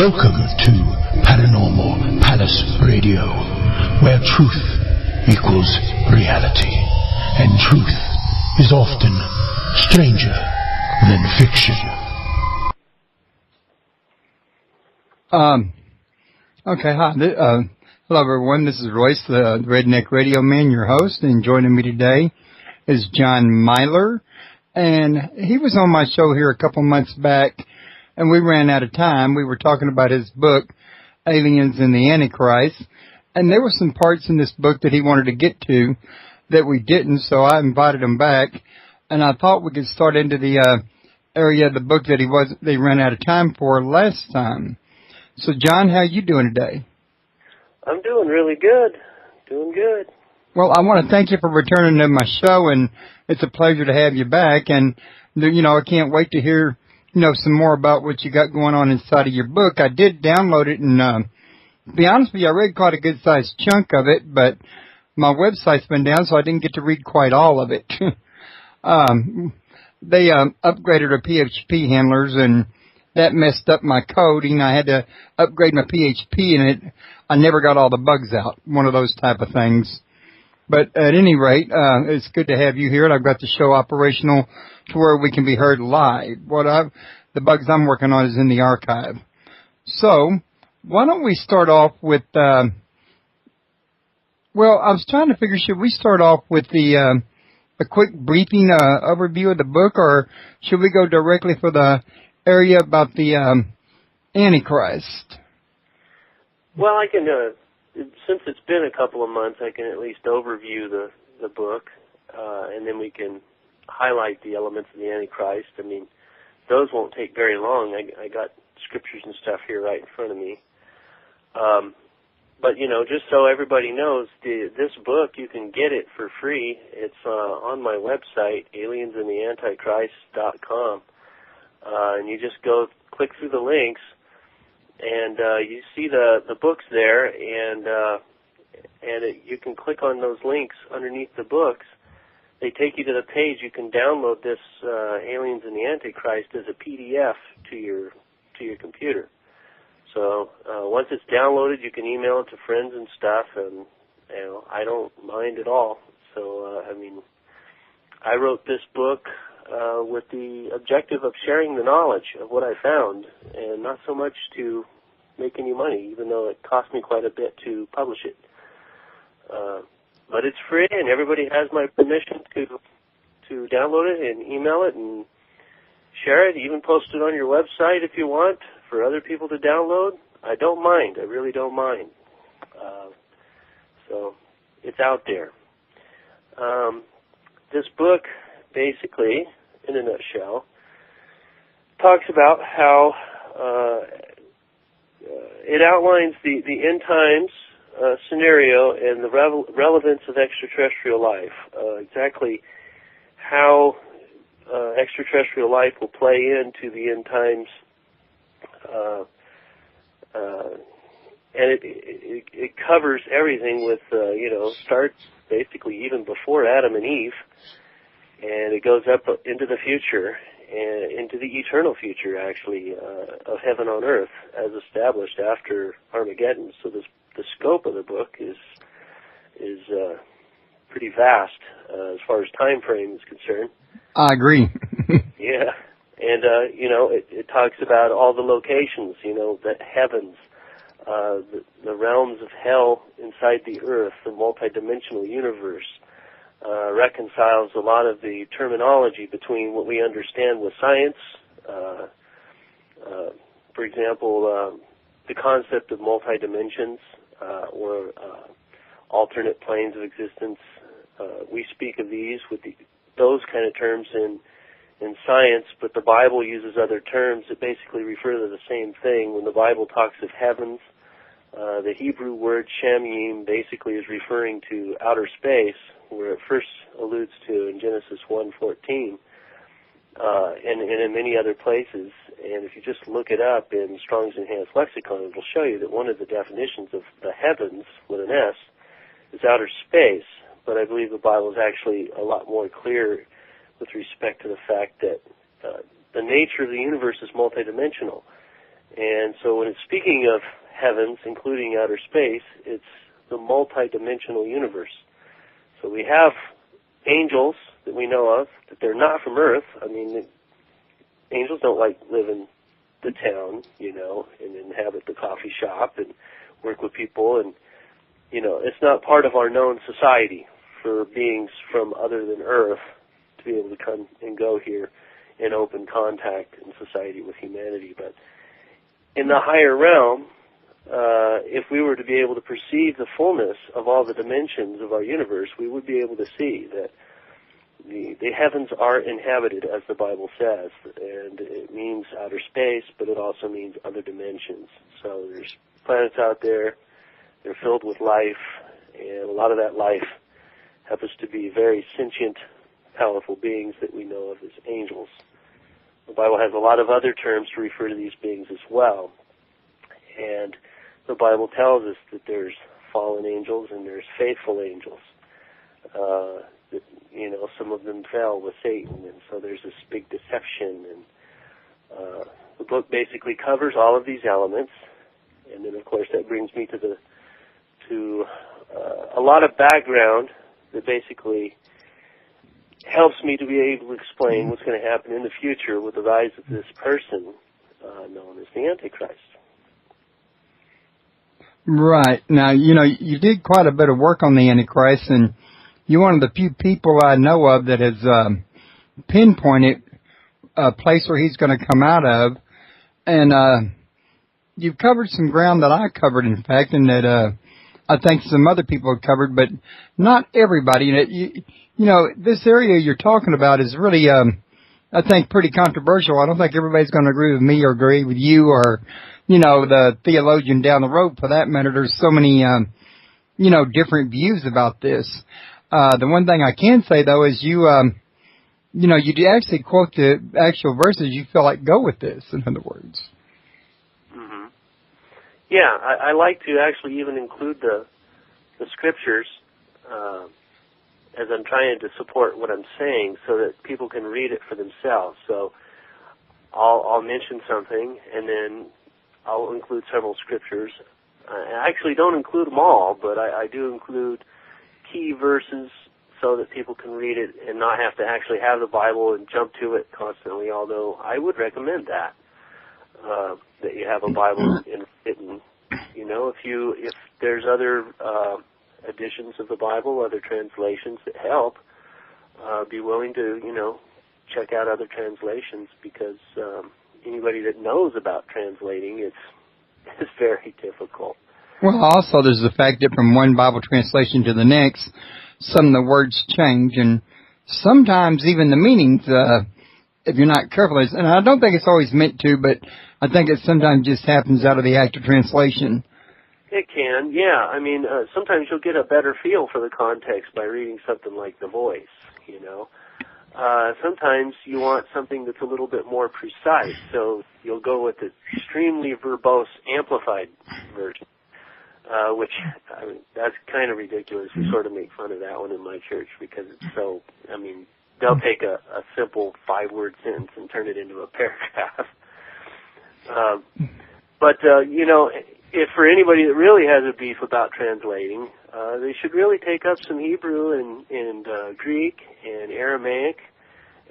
Welcome to Paranormal Palace Radio, where truth equals reality, and truth is often stranger than fiction. Okay, hi. Hello, everyone. This is Royce, the Redneck Radio Man, your host, and joining me today is John Milor. And he was on my show here a couple months back, and we ran out of time. We were talking about his book, Aliens and the Antichrist, and there were some parts in this book that he wanted to get to that we didn't, so I invited him back, and I thought we could start into the area of the book that they ran out of time for last time. So, John, how are you doing today? I'm doing really good. Doing good. Well, I want to thank you for returning to my show, and it's a pleasure to have you back. And, I can't wait to hear, some more about what you got going on inside of your book. I did download it, and to be honest with you, I read quite a good-sized chunk of it, but my website's been down, so I didn't get to read quite all of it. They upgraded our PHP handlers, and that messed up my code, and I had to upgrade my PHP, and I never got all the bugs out, one of those type of things. But at any rate, it's good to have you here, and I've got the show operational to where we can be heard live. The bugs I'm working on is in the archive. So, why don't we start off with, I was trying to figure, should we start off with a quick briefing overview of the book, or should we go directly for the area about the Antichrist? Well, I can, since it's been a couple of months, I can at least overview the book, and then we can highlight the elements of the Antichrist. I mean, those won't take very long. I got scriptures and stuff here right in front of me. But, just so everybody knows, this book, you can get it for free. It's on my website, aliensandtheantichrist.com. And you just click through the links, and you see the books there, and you can click on those links underneath the books. They take you to the page. You can download this Aliens and the Antichrist as a PDF to your computer. So once it's downloaded, you can email it to friends and stuff, and I don't mind at all. So I wrote this book with the objective of sharing the knowledge of what I found, and not so much to make any money, even though it cost me quite a bit to publish it. But it's free, and everybody has my permission to download it and email it and share it, even post it on your website if you want for other people to download. I don't mind. I really don't mind. So it's out there. This book, basically, in a nutshell, talks about how it outlines the end times scenario and the relevance of extraterrestrial life, exactly how extraterrestrial life will play into the end times, and it covers everything with, starts basically even before Adam and Eve, and it goes up into the future, and into the eternal future, actually, of heaven on earth, as established after Armageddon. So the scope of the book is pretty vast as far as time frame is concerned. I agree. Yeah, and it talks about all the locations, the heavens, the realms of hell inside the earth, the multidimensional universe. Reconciles a lot of the terminology between what we understand with science. For example, the concept of multi-dimensions or alternate planes of existence. We speak of these with those kind of terms in science, but the Bible uses other terms that basically refer to the same thing. When the Bible talks of heavens, the Hebrew word shamim basically is referring to outer space, where it first alludes to in Genesis 1:14, and in many other places. And if you just look it up in Strong's Enhanced Lexicon, it will show you that one of the definitions of the heavens, with an S, is outer space. But I believe the Bible is actually a lot more clear with respect to the fact that the nature of the universe is multidimensional. And so when it's speaking of heavens, including outer space, it's the multidimensional universe. So we have angels that we know of, that they're not from Earth. I mean, angels don't live in the town, and inhabit the coffee shop and work with people. And, it's not part of our known society for beings from other than Earth to be able to come and go here in open contact in society with humanity. But in the higher realm, if we were to be able to perceive the fullness of all the dimensions of our universe, we would be able to see that the heavens are inhabited, as the Bible says, and it means outer space, but it also means other dimensions. So there's planets out there, they're filled with life, and a lot of that life happens to be very sentient, powerful beings that we know of as angels. The Bible has a lot of other terms to refer to these beings as well. And the Bible tells us that there's fallen angels and there's faithful angels. Some of them fell with Satan, and so there's this big deception. And the book basically covers all of these elements. And then, of course, that brings me to a lot of background that basically helps me to be able to explain what's going to happen in the future with the rise of this person known as the Antichrist. Right. Now, you did quite a bit of work on the Antichrist, and you're one of the few people I know of that has pinpointed a place where he's going to come out of. And you've covered some ground that I covered, in fact, and that I think some other people have covered, but not everybody. This area you're talking about is really, I think, pretty controversial. I don't think everybody's going to agree with me or agree with you or, the theologian down the road for that matter. There's so many, different views about this. The one thing I can say, though, is you actually quote the actual verses you feel like go with this, in other words. Mm-hmm. Yeah, I like to actually even include the scriptures as I'm trying to support what I'm saying so that people can read it for themselves. So I'll mention something, and then I'll include several scriptures. I actually don't include them all, but I do include key verses so that people can read it and not have to actually have the Bible and jump to it constantly, although I would recommend that you have a Bible written. If there's other editions of the Bible, other translations that help, be willing to, check out other translations, because anybody that knows about translating, it's very difficult. Well, also there's the fact that from one Bible translation to the next, some of the words change, and sometimes even the meanings, if you're not careful. And I don't think it's always meant to, but I think it sometimes just happens out of the act of translation. It can, yeah. I mean, sometimes you'll get a better feel for the context by reading something like The Voice, Sometimes you want something that's a little bit more precise, so you'll go with the extremely verbose, amplified version, which, that's kind of ridiculous. We sort of make fun of that one in my church because it's so, they'll take a simple 5-word sentence and turn it into a paragraph. If for anybody that really has a beef about translating, they should really take up some Hebrew and Greek and Aramaic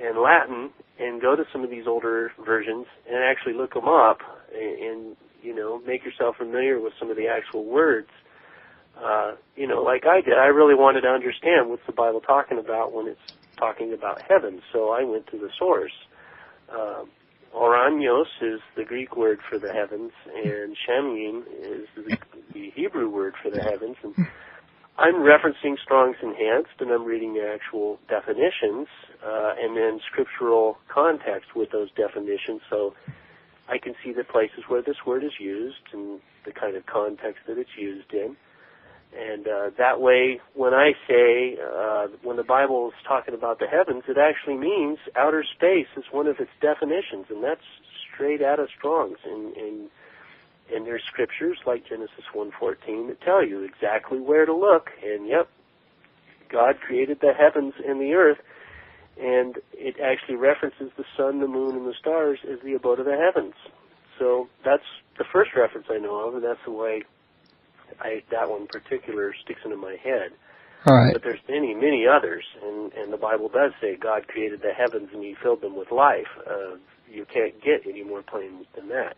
and Latin and go to some of these older versions and actually look them up and make yourself familiar with some of the actual words. Like I did. I really wanted to understand what's the Bible talking about when it's talking about heaven, so I went to the source. Oranios is the Greek word for the heavens, and Shamim is the Hebrew word for the heavens. And I'm referencing Strong's Enhanced, and I'm reading the actual definitions, and then scriptural context with those definitions, so I can see the places where this word is used and the kind of context that it's used in. And that way, when I say, when the Bible is talking about the heavens, it actually means outer space is one of its definitions, and that's straight out of Strong's. And there's scriptures like Genesis 1:14 that tell you exactly where to look. And yep, God created the heavens and the earth, and it actually references the sun, the moon, and the stars as the abode of the heavens. So that's the first reference I know of, and that's the way that one in particular sticks into my head. All right. But there's many, many others, and the Bible does say God created the heavens and He filled them with life. You can't get any more plain than that.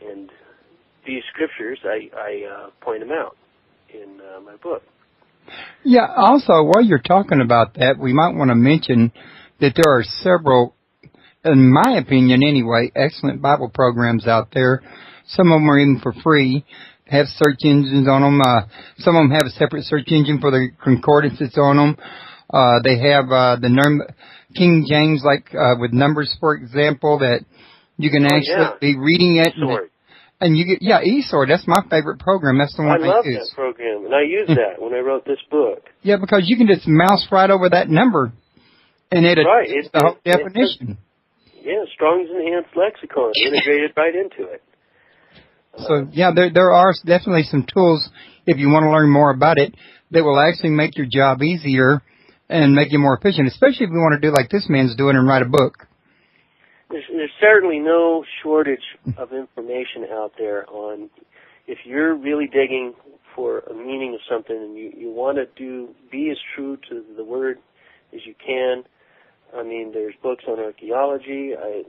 And these scriptures, I point them out in my book. Yeah, also, while you're talking about that, we might want to mention that there are several, in my opinion anyway, excellent Bible programs out there. Some of them are even for free, have search engines on them. Some of them have a separate search engine for the concordance that's on them. They have the King James, like with Numbers, for example, that you can actually be reading it. And you get, eSword, that's my favorite program. That's the one I use. I love that program, and I used that when I wrote this book. Yeah, because you can just mouse right over that number, and it's the whole definition. Strong's Enhanced Lexicon, integrated right into it. So, there are definitely some tools, if you want to learn more about it, that will actually make your job easier and make you more efficient, especially if you want to do like this man's doing and write a book. There's certainly no shortage of information out there on, if you're really digging for a meaning of something and you want to be as true to the Word as you can. I mean, there's books on archaeology. I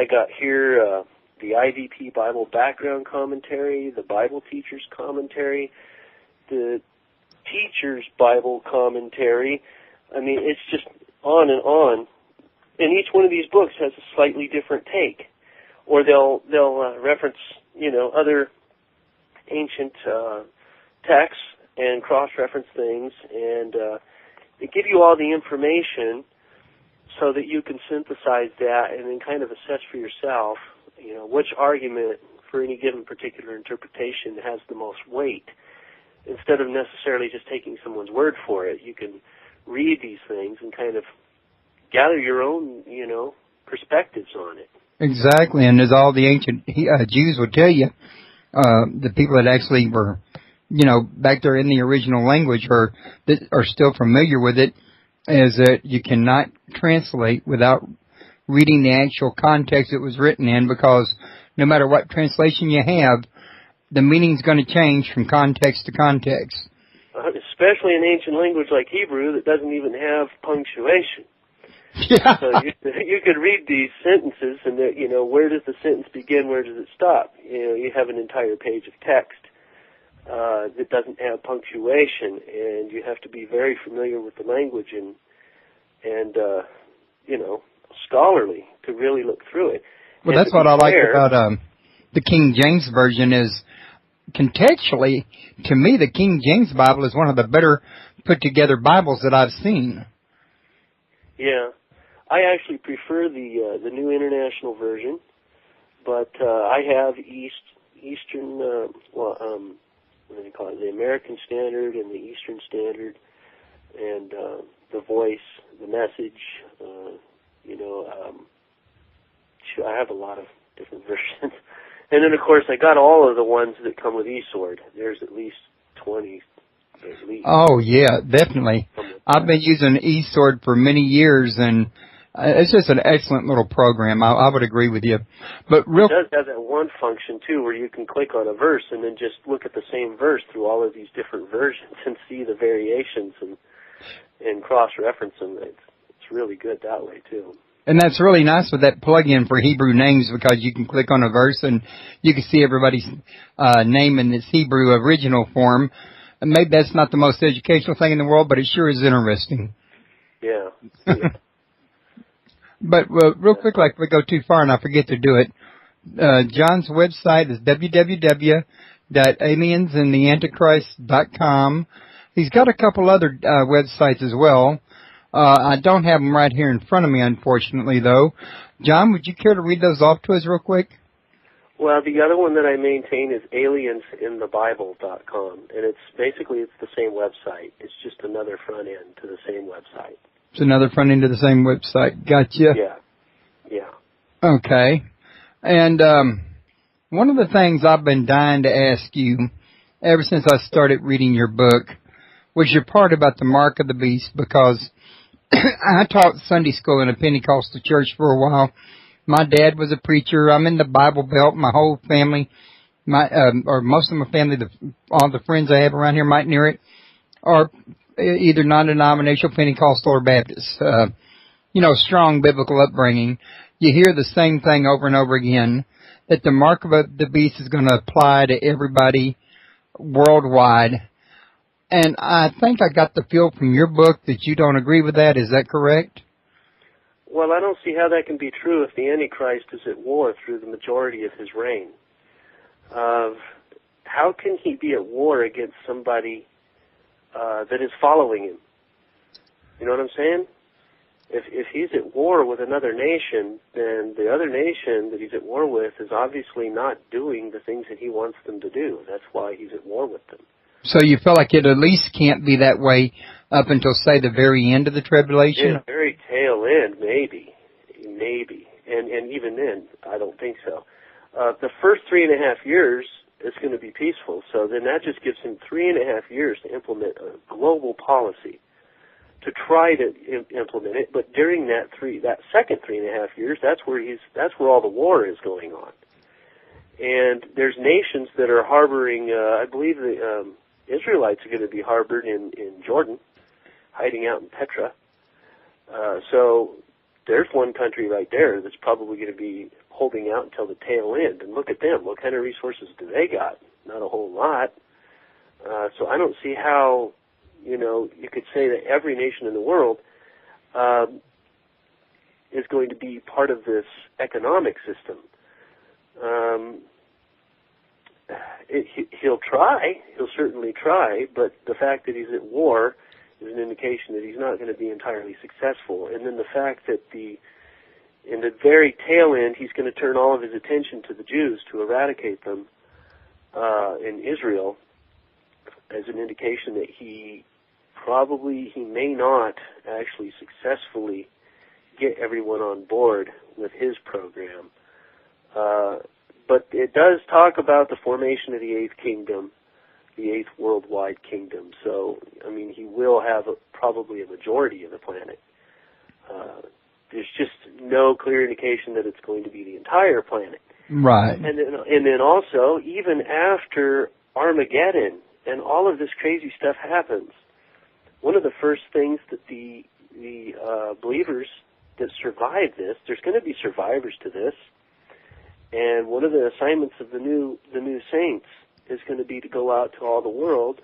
got here the IVP Bible Background Commentary, the Bible Teacher's Commentary, the Teacher's Bible Commentary. I mean, it's just on and on. And each one of these books has a slightly different take, or they'll reference other ancient texts and cross-reference things, and they give you all the information so that you can synthesize that and then kind of assess for yourself, which argument for any given particular interpretation has the most weight. Instead of necessarily just taking someone's word for it, you can read these things and kind of gather your own, perspectives on it. Exactly, and as all the ancient Jews would tell you, the people that actually were, back there in the original language or that are still familiar with it, is that you cannot translate without reading the actual context it was written in, because no matter what translation you have, the meaning's going to change from context to context. Especially in ancient language like Hebrew that doesn't even have punctuation. Yeah. So you could read these sentences, and where does the sentence begin? Where does it stop? You have an entire page of text that doesn't have punctuation, and you have to be very familiar with the language and scholarly to really look through it. Well, that's what I like about the King James Version is, contextually, to me, the King James Bible is one of the better put together Bibles that I've seen. Yeah. I actually prefer the New International Version, but I have Eastern, what do you call it, the American Standard and the Eastern Standard, and the Voice, the Message, I have a lot of different versions. And then, of course, I got all of the ones that come with eSword. There's at least 20, at least. Oh, yeah, definitely. I've been using eSword for many years, and it's just an excellent little program. I would agree with you. But it does have that one function, too, where you can click on a verse and then just look at the same verse through all of these different versions and see the variations and cross-reference them. It's really good that way, too. And that's really nice with that plug-in for Hebrew names, because you can click on a verse and you can see everybody's name in its Hebrew original form. And maybe that's not the most educational thing in the world, but it sure is interesting. Yeah. But real quick, like if we go too far and I forget to do it, John's website is www.aliensandtheantichrist.com. He's got a couple other websites as well. I don't have them right here in front of me, unfortunately, though. John, would you care to read those off to us real quick? Well, the other one that I maintain is aliensinthebible.com, and it's the same website. It's just another front end to the same website. It's another front end to the same website. Gotcha. Yeah. Okay. And one of the things I've been dying to ask you ever since I started reading your book was your part about the mark of the beast, because I taught Sunday school in a Pentecostal church for a while My dad was a preacher. I'm in the Bible Belt. My whole family, or most of my family, all the friends I have around here might near it, are either non-denominational, Pentecostal, or Baptist. Strong biblical upbringing. You hear the same thing over and over again, that the mark of the beast is going to apply to everybody worldwide. And I think I got the feel from your book that you don't agree with that. Is that correct? Well, I don't see how that can be true if the Antichrist is at war through the majority of his reign. How can he be at war against somebody that is following him? You know what I'm saying? If he's at war with another nation, then the other nation that he's at war with is obviously not doing the things that he wants them to do. That's why he's at war with them. So you feel like it at least can't be that way up until, say, the very end of the tribulation? Yeah, very tail end, maybe. And even then, I don't think so. The first 3.5 years is going to be peaceful, so then that just gives him 3.5 years to implement a global policy, to try to implement it. But during that second 3.5 years, that's where all the war is going on. And there's nations that are harboring. I believe the Israelites are going to be harbored in Jordan, hiding out in Petra. So there's one country right there that's probably going to be holding out until the tail end. And look at them. What kind of resources do they got? Not a whole lot. So I don't see how, you could say that every nation in the world is going to be part of this economic system. He'll certainly try, but the fact that he's at war is an indication that he's not going to be entirely successful. And then the fact that in the very tail end, he's going to turn all of his attention to the Jews to eradicate them in Israel as an indication that he may not actually successfully get everyone on board with his program. But it does talk about the formation of the eighth kingdom, the eighth worldwide kingdom. So, he will have probably a majority of the planet. There's just no clear indication that it's going to be the entire planet. Right. And then also, even after Armageddon and all of this crazy stuff happens, one of the first things that the believers that survive this, there's going to be survivors to this, and one of the assignments of the new saints is going to be to go out to all the world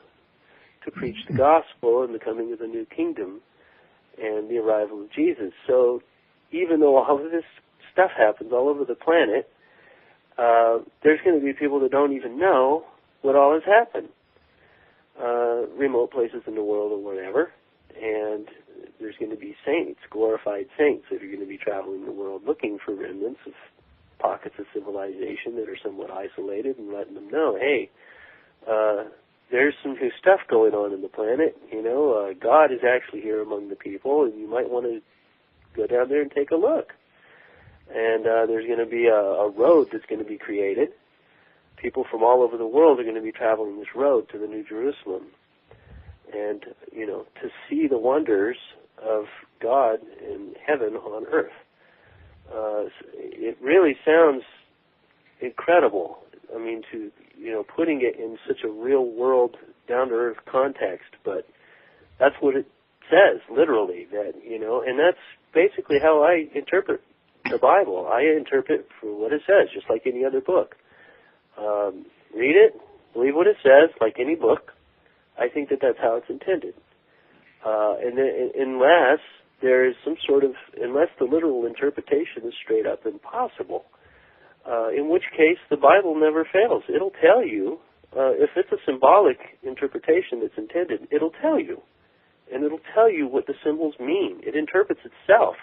to preach the gospel and the coming of the new kingdom and the arrival of Jesus. So even though all of this stuff happens all over the planet, there's going to be people that don't even know what all has happened, remote places in the world or whatever, and there's going to be saints, glorified saints, that are going to be traveling the world looking for remnants of pockets of civilization that are somewhat isolated and letting them know, hey, there's some new stuff going on in the planet. God is actually here among the people, and you might want to go down there and take a look. And there's going to be a road that's going to be created. People from all over the world are going to be traveling this road to the New Jerusalem. And, to see the wonders of God in heaven on earth. It really sounds incredible. Putting it in such a real-world, down-to-earth context, but that's what it says, literally, and that's basically how I interpret the Bible. I interpret for what it says, just like any other book. Read it, believe what it says, like any book. I think that that's how it's intended. And then, unless there is unless the literal interpretation is straight up impossible, in which case the Bible never fails. It'll tell you, if it's a symbolic interpretation that's intended, it'll tell you. And it'll tell you what the symbols mean. It interprets itself.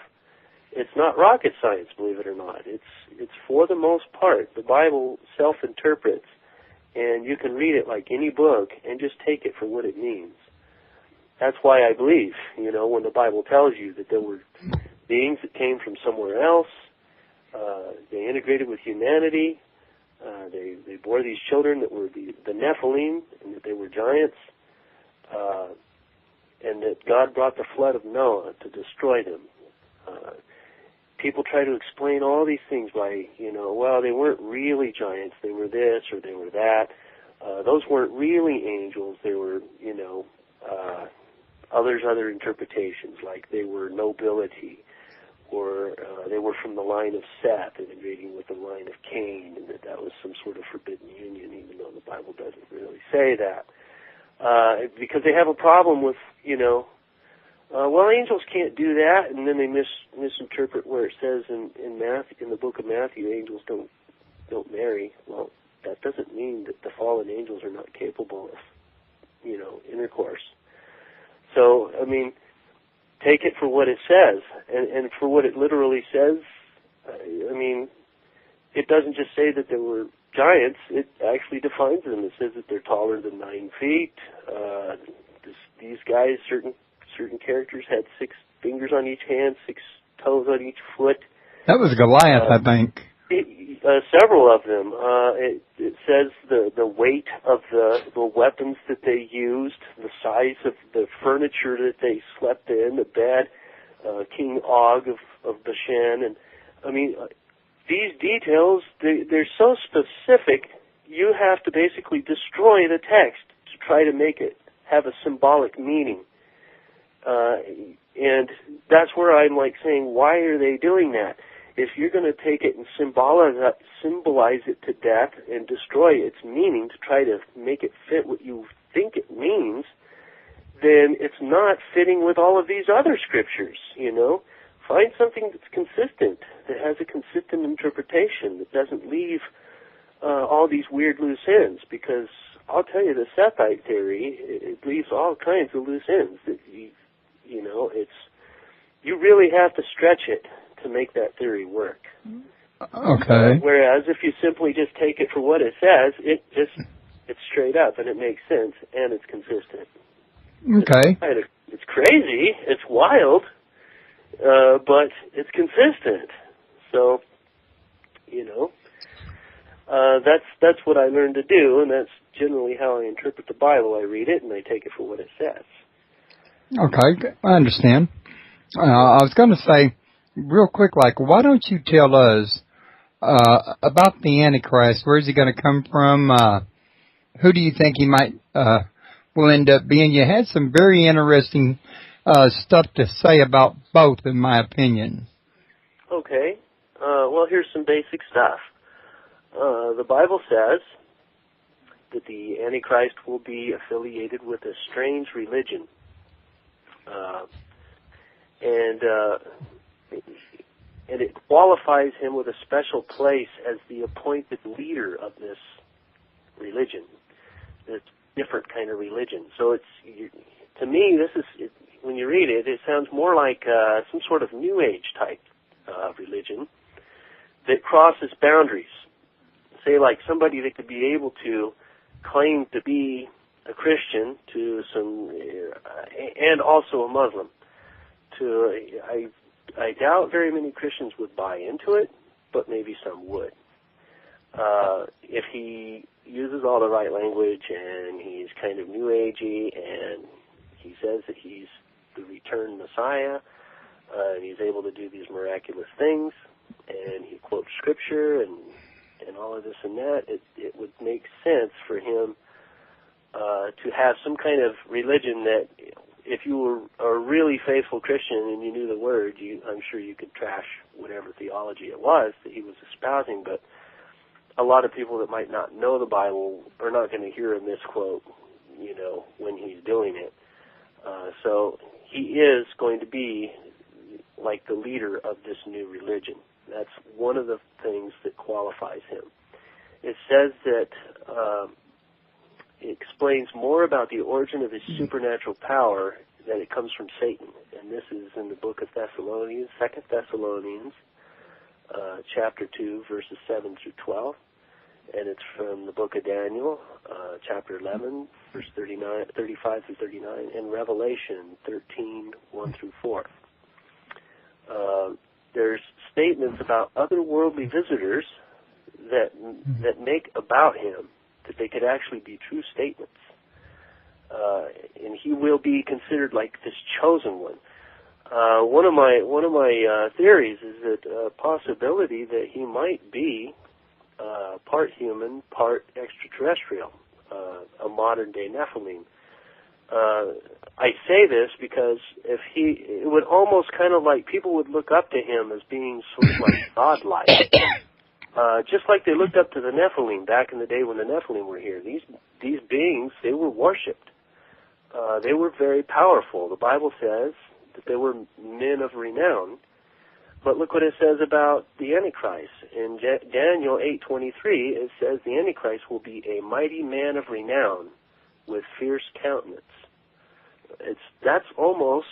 It's not rocket science, believe it or not. It's for the most part, the Bible self-interprets, and you can read it like any book and just take it for what it means. That's why I believe, when the Bible tells you that there were beings that came from somewhere else, they integrated with humanity, they bore these children that were the Nephilim, and that they were giants, and that God brought the flood of Noah to destroy them. people try to explain all these things by, well, they weren't really giants. They were this or they were that. Those weren't really angels. They were, other interpretations, like they were nobility, or they were from the line of Seth and invading with the line of Cain, and that was some sort of forbidden union, even though the Bible doesn't really say that. Because they have a problem with, well, angels can't do that, and then they misinterpret where it says in the book of Matthew, angels don't marry. Well, that doesn't mean that the fallen angels are not capable of, intercourse. So, take it for what it says, and for what it literally says. It doesn't just say that there were giants. It actually defines them. It says that they're taller than 9 feet. These guys, certain characters had 6 fingers on each hand, 6 toes on each foot. That was Goliath, I think. Several of them. It says the weight of the weapons that they used, the size of the furniture that they slept in, the bed, King Og of Bashan. And, these details, they're so specific, you have to basically destroy the text to try to make it have a symbolic meaning. And that's where I'm saying, why are they doing that? If you're going to take it and symbolize it to death and destroy its meaning to try to make it fit what you think it means, then it's not fitting with all of these other scriptures, Find something that's consistent, that has a consistent interpretation, that doesn't leave all these weird loose ends, because I'll tell you, the Sethite theory, it leaves all kinds of loose ends. That you really have to stretch it to make that theory work. Okay. Whereas if you simply just take it for what it says, it's straight up and it makes sense and it's consistent. Okay. It's crazy, it's wild, but it's consistent. So, that's what I learned to do, and that's generally how I interpret the Bible. I read it and I take it for what it says. Okay, I understand. I was going to say, real quick, why don't you tell us about the Antichrist? Where is he going to come from? Who do you think he might will end up being? You had some very interesting stuff to say about both, in my opinion. Okay. Well, here's some basic stuff. The Bible says that the Antichrist will be affiliated with a strange religion. And it qualifies him with a special place as the appointed leader of this religion, this different kind of religion. So to me, when you read it, it sounds more like some sort of New Age type religion that crosses boundaries. Say, like somebody that could be able to claim to be a Christian and also a Muslim. I doubt very many Christians would buy into it, but maybe some would. If he uses all the right language and he's kind of New Agey and he says that he's the returned Messiah and he's able to do these miraculous things and he quotes Scripture and all of this and that, it would make sense for him to have some kind of religion that if you were a really faithful Christian and you knew the Word, I'm sure you could trash whatever theology it was that he was espousing, but a lot of people that might not know the Bible are not going to hear a misquote, when he's doing it. So he is going to be like the leader of this new religion. That's one of the things that qualifies him. It says that it explains more about the origin of his supernatural power that it comes from Satan. And this is in the book of Thessalonians, 2 Thessalonians, chapter 2, verses 7 through 12. And it's from the book of Daniel, chapter 11, verse 35 through 39, and Revelation 13, 1 through 4. There's statements about otherworldly visitors that make about him that they could actually be true statements. And he will be considered like this chosen one. One of my theories is that a possibility that he might be part human, part extraterrestrial, a modern-day Nephilim. I say this because it would almost kind of like people would look up to him as being sort of like godlike, just like they looked up to the Nephilim back in the day when the Nephilim were here. These beings, they were worshipped. They were very powerful. The Bible says that they were men of renown. But look what it says about the Antichrist. In Daniel 8:23, it says the Antichrist will be a mighty man of renown with fierce countenance. That's almost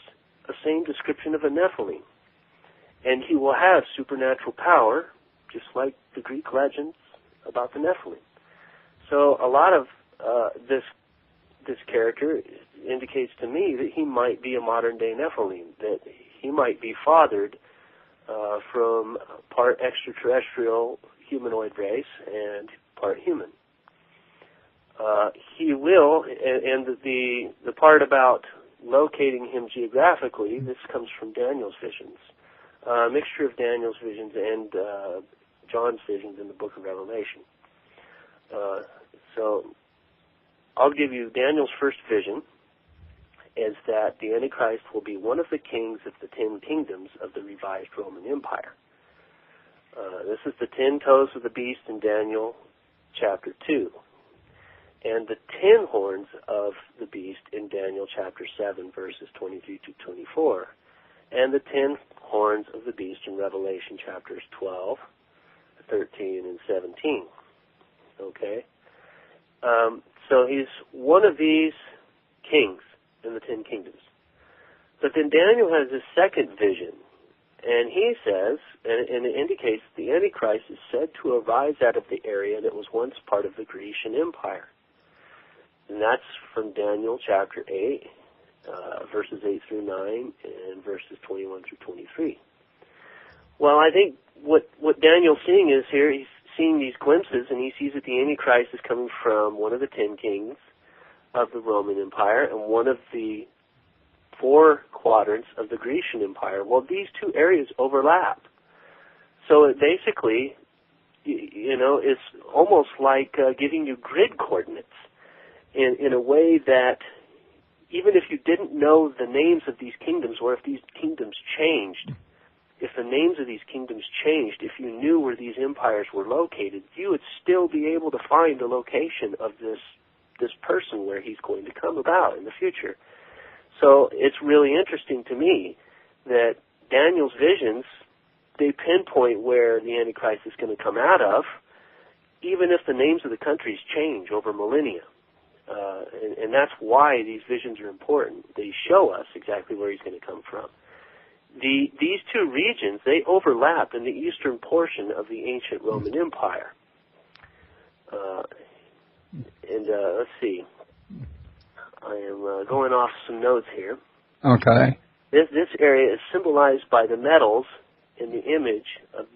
the same description of a Nephilim. And he will have supernatural power, just like the Greek legends about the Nephilim. So a lot of this character indicates to me that he might be a modern-day Nephilim, that he might be fathered from part extraterrestrial humanoid race and part human. He will, and the part about locating him geographically, this comes from Daniel's visions, a mixture of Daniel's visions and John's visions in the book of Revelation. So I'll give you Daniel's first vision, is that the Antichrist will be one of the kings of the 10 kingdoms of the revised Roman Empire. This is the 10 toes of the beast in Daniel chapter 2, and the 10 horns of the beast in Daniel chapter 7, verses 23 to 24, and the 10 horns of the beast in Revelation chapters 12, 13, and 17. Okay? So he's one of these kings in the 10 kingdoms. But then Daniel has his second vision, and he says, and it indicates the Antichrist is said to arise out of the area that was once part of the Grecian Empire. And that's from Daniel chapter 8, verses 8 through 9, and verses 21 through 23. Well, I think what Daniel's seeing is here, he's seeing these glimpses, and he sees that the Antichrist is coming from one of the 10 kings of the Roman Empire and one of the 4 quadrants of the Grecian Empire. Well, these two areas overlap. So it basically, is almost like giving you grid coordinates in a way that even if you didn't know the names of these kingdoms, or if these kingdoms changed, if the names of these kingdoms changed, if you knew where these empires were located, you would still be able to find the location of this person where he's going to come about in the future. So it's really interesting to me that Daniel's visions, they pinpoint where the Antichrist is going to come out of, even if the names of the countries change over millennia. And that's why these visions are important. They show us exactly where he's going to come from. These two regions, they overlap in the eastern portion of the ancient Roman Empire. Let's see. I am going off some notes here. Okay. This area is symbolized by the metals in the image of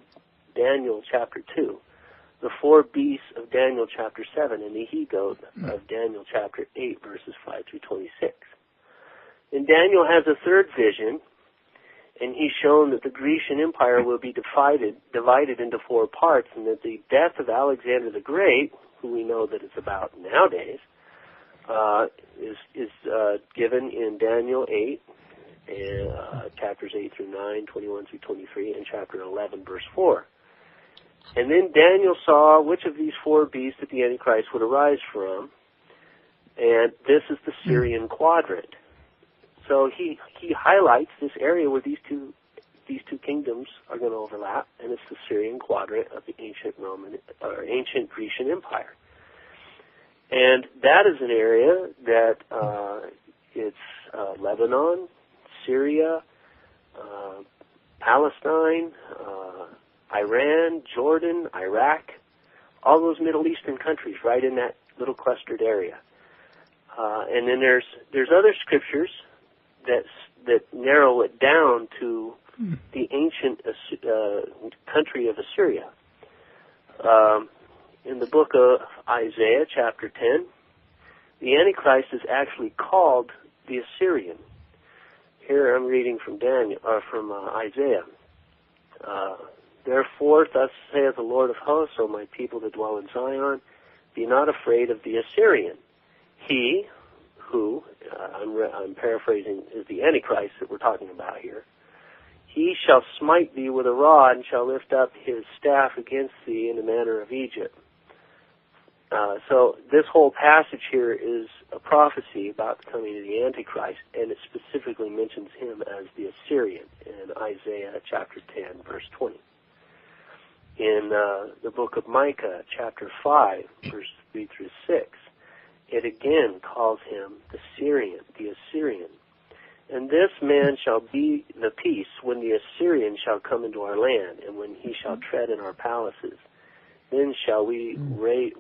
Daniel chapter 2, the 4 beasts of Daniel chapter 7, and the he-goat of Daniel chapter 8, verses 5 through 26. And Daniel has a third vision, and he's shown that the Grecian Empire will be divided into 4 parts, and that the death of Alexander the Great, who we know that it's about nowadays, is given in Daniel 8, chapters 8 through 9, 21 through 23, and chapter 11, verse 4. And then Daniel saw which of these 4 beasts that the Antichrist would arise from, and this is the Syrian quadrant. So he highlights this area where these two kingdoms are going to overlap, and it's the Syrian quadrant of the ancient Grecian Empire. And that is an area that it's Lebanon, Syria, Palestine, Iran, Jordan, Iraq, all those Middle Eastern countries right in that little clustered area. And then there's other scriptures that narrow it down to the ancient country of Assyria. In the book of Isaiah, chapter 10, the Antichrist is actually called the Assyrian. Here I'm reading from Isaiah. Therefore, thus saith the Lord of hosts, O my people that dwell in Zion, be not afraid of the Assyrian. He, who, I'm paraphrasing, is the Antichrist that we're talking about here. He shall smite thee with a rod, and shall lift up his staff against thee in the manner of Egypt. So this whole passage here is a prophecy about the coming of the Antichrist, and it specifically mentions him as the Assyrian in Isaiah chapter 10, verse 20. In the book of Micah, chapter 5, verse 3 through 6, it again calls him the Assyrian. And this man shall be the peace when the Assyrian shall come into our land, and when he shall tread in our palaces. Then shall we raise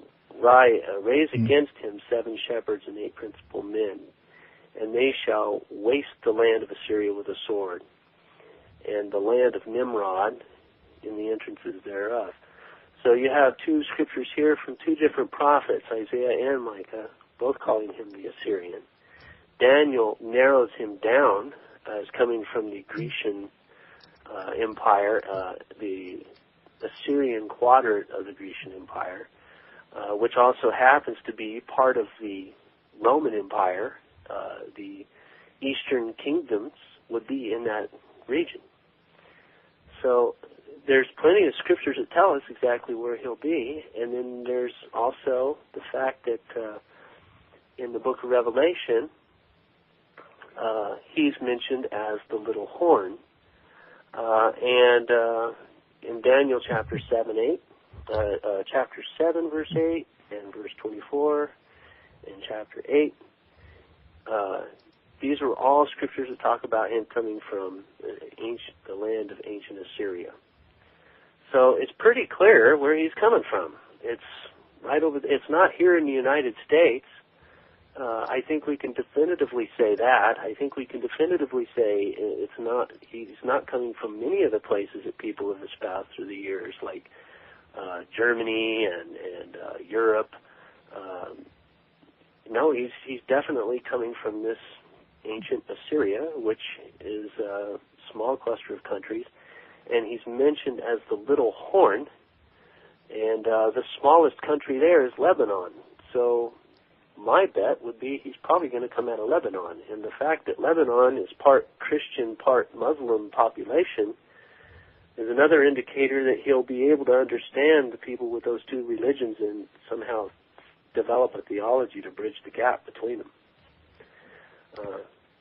against him 7 shepherds and 8 principal men, and they shall waste the land of Assyria with a sword, and the land of Nimrod in the entrances thereof. So you have 2 scriptures here from 2 different prophets, Isaiah and Micah, both calling him the Assyrian. Daniel narrows him down as coming from the Grecian Empire, the Assyrian quadrant of the Grecian Empire, which also happens to be part of the Roman Empire. The Eastern kingdoms would be in that region. So there's plenty of scriptures that tell us exactly where he'll be, and then there's also the fact that in the book of Revelation, he's mentioned as the little horn, and in Daniel chapter 7, verse 8, and verse 24, and chapter 8, these are all scriptures that talk about him coming from the land of ancient Assyria. So it's pretty clear where he's coming from. It's right over. It's not here in the United States. I think we can definitively say that. I think we can definitively say it's not. He's not coming from many of the places that people have espoused through the years, like Germany and Europe. No, he's definitely coming from this ancient Assyria, which is a small cluster of countries, and he's mentioned as the little horn, and the smallest country there is Lebanon. So my bet would be he's probably going to come out of Lebanon, and the fact that Lebanon is part Christian, part Muslim population is another indicator that he'll be able to understand the people with those 2 religions and somehow develop a theology to bridge the gap between them.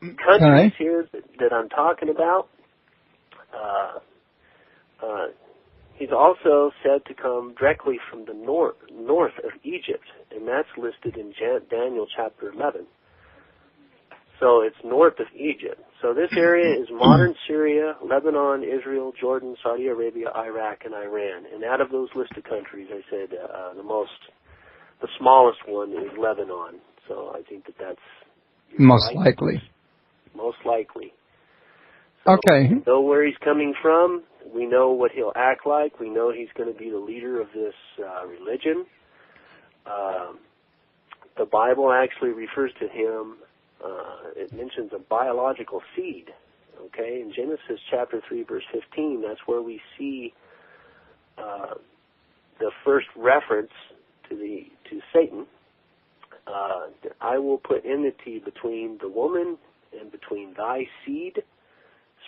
Countries here that I'm talking about, he's also said to come directly from the north of Egypt, and that's listed in Daniel chapter 11. So it's north of Egypt. So this area is modern Syria, Lebanon, Israel, Jordan, Saudi Arabia, Iraq, and Iran. And out of those listed countries, I said the smallest one is Lebanon. So I think that's most likely. Most likely. So okay. We know where he's coming from. We know what he'll act like. We know he's going to be the leader of this religion. The Bible actually refers to him, it mentions a biological seed. Okay, in Genesis chapter 3, verse 15, that's where we see the first reference to Satan. I will put enmity between the woman and between thy seed,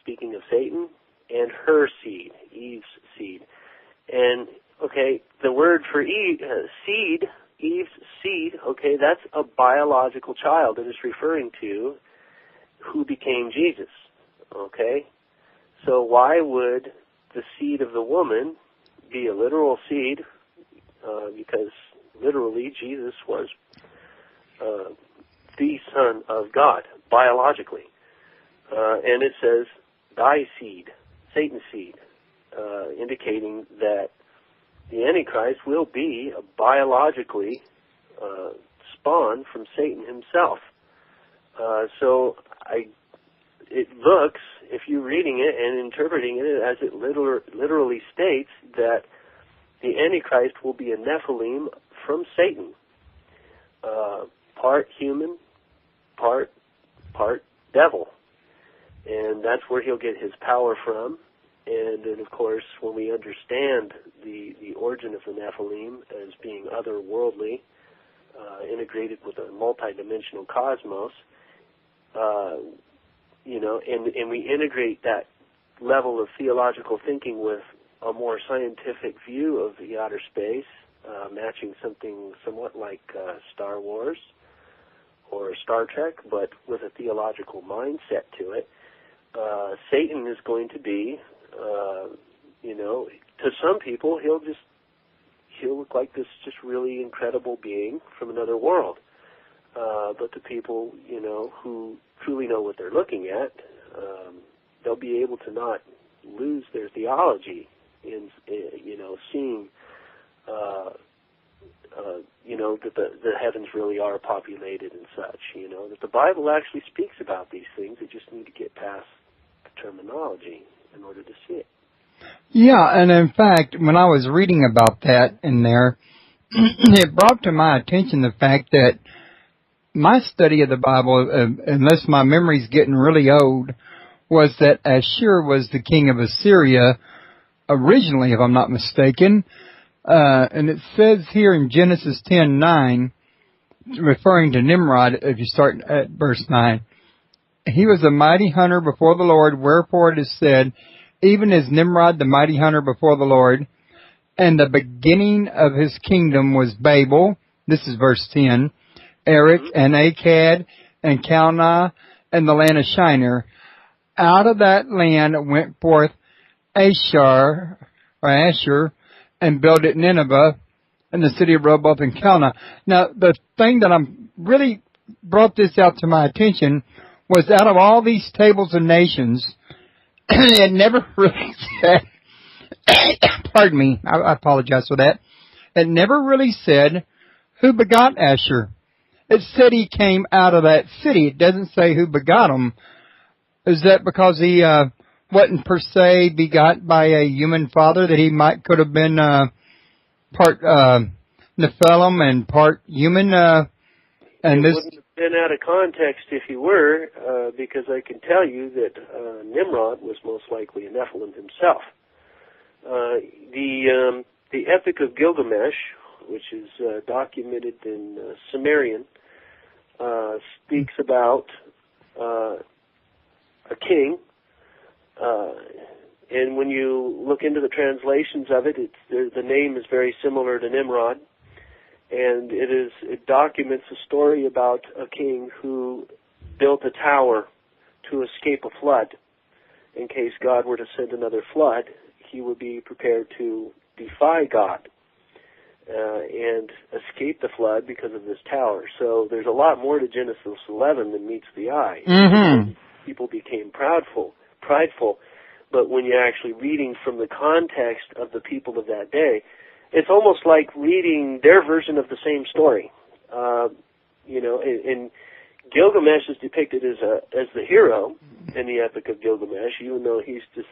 speaking of Satan, and her seed, Eve's seed. And, okay, the word for seed, Eve's seed, okay, that's a biological child that is referring to who became Jesus, okay? So why would the seed of the woman be a literal seed? Because literally Jesus was the Son of God, biologically. And it says, thy seed, Satan's seed, indicating that the Antichrist will be a biologically spawned from Satan himself. So it looks, if you're reading it and interpreting it as it literally states, that the Antichrist will be a Nephilim from Satan, part human, part devil. and that's where he'll get his power from. And then, of course, when we understand the origin of the Nephilim as being otherworldly, integrated with a multidimensional cosmos, and we integrate that level of theological thinking with a more scientific view of the outer space, matching something somewhat like Star Wars or Star Trek, but with a theological mindset to it, Satan is going to be, to some people, he'll look like this just really incredible being from another world. But the people, who truly know what they're looking at, they'll be able to not lose their theology in, seeing, that the heavens really are populated and such, that the Bible actually speaks about these things. They just need to get past the terminology in order to see it. Yeah, and in fact, when I was reading about that in there, it brought to my attention the fact that my study of the Bible, unless my memory's getting really old, was that Ashur was the king of Assyria originally, if I'm not mistaken. And it says here in Genesis 10:9, referring to Nimrod, if you start at verse 9, he was a mighty hunter before the Lord, wherefore it is said, even as Nimrod the mighty hunter before the Lord, and the beginning of his kingdom was Babel, this is verse 10, Erech and Akkad and Calneh and the land of Shinar. Out of that land went forth Ashur, and built it Nineveh, and the city of Rehoboth and Calneh. Now, the thing that I'm really brought this out to my attention was out of all these tables of nations, it never really said, pardon me, I apologize for that, it never really said who begot Ashur. It said he came out of that city. It doesn't say who begot him. Is that because he wasn't per se begot by a human father, that he could have been part Nephilim and part human? And it wouldn't have been out of context if he were, because I can tell you that Nimrod was most likely a Nephilim himself. The Epic of Gilgamesh, which is documented in Sumerian, speaks about a king, and when you look into the translations of it, the name is very similar to Nimrod, and it documents a story about a king who built a tower to escape a flood. In case God were to send another flood, he would be prepared to defy God and escape the flood because of this tower. So there's a lot more to Genesis 11 than meets the eye. Mm-hmm. People became prideful, but when you're actually reading from the context of the people of that day, it's almost like reading their version of the same story. And Gilgamesh is depicted as the hero in the Epic of Gilgamesh, even though he's just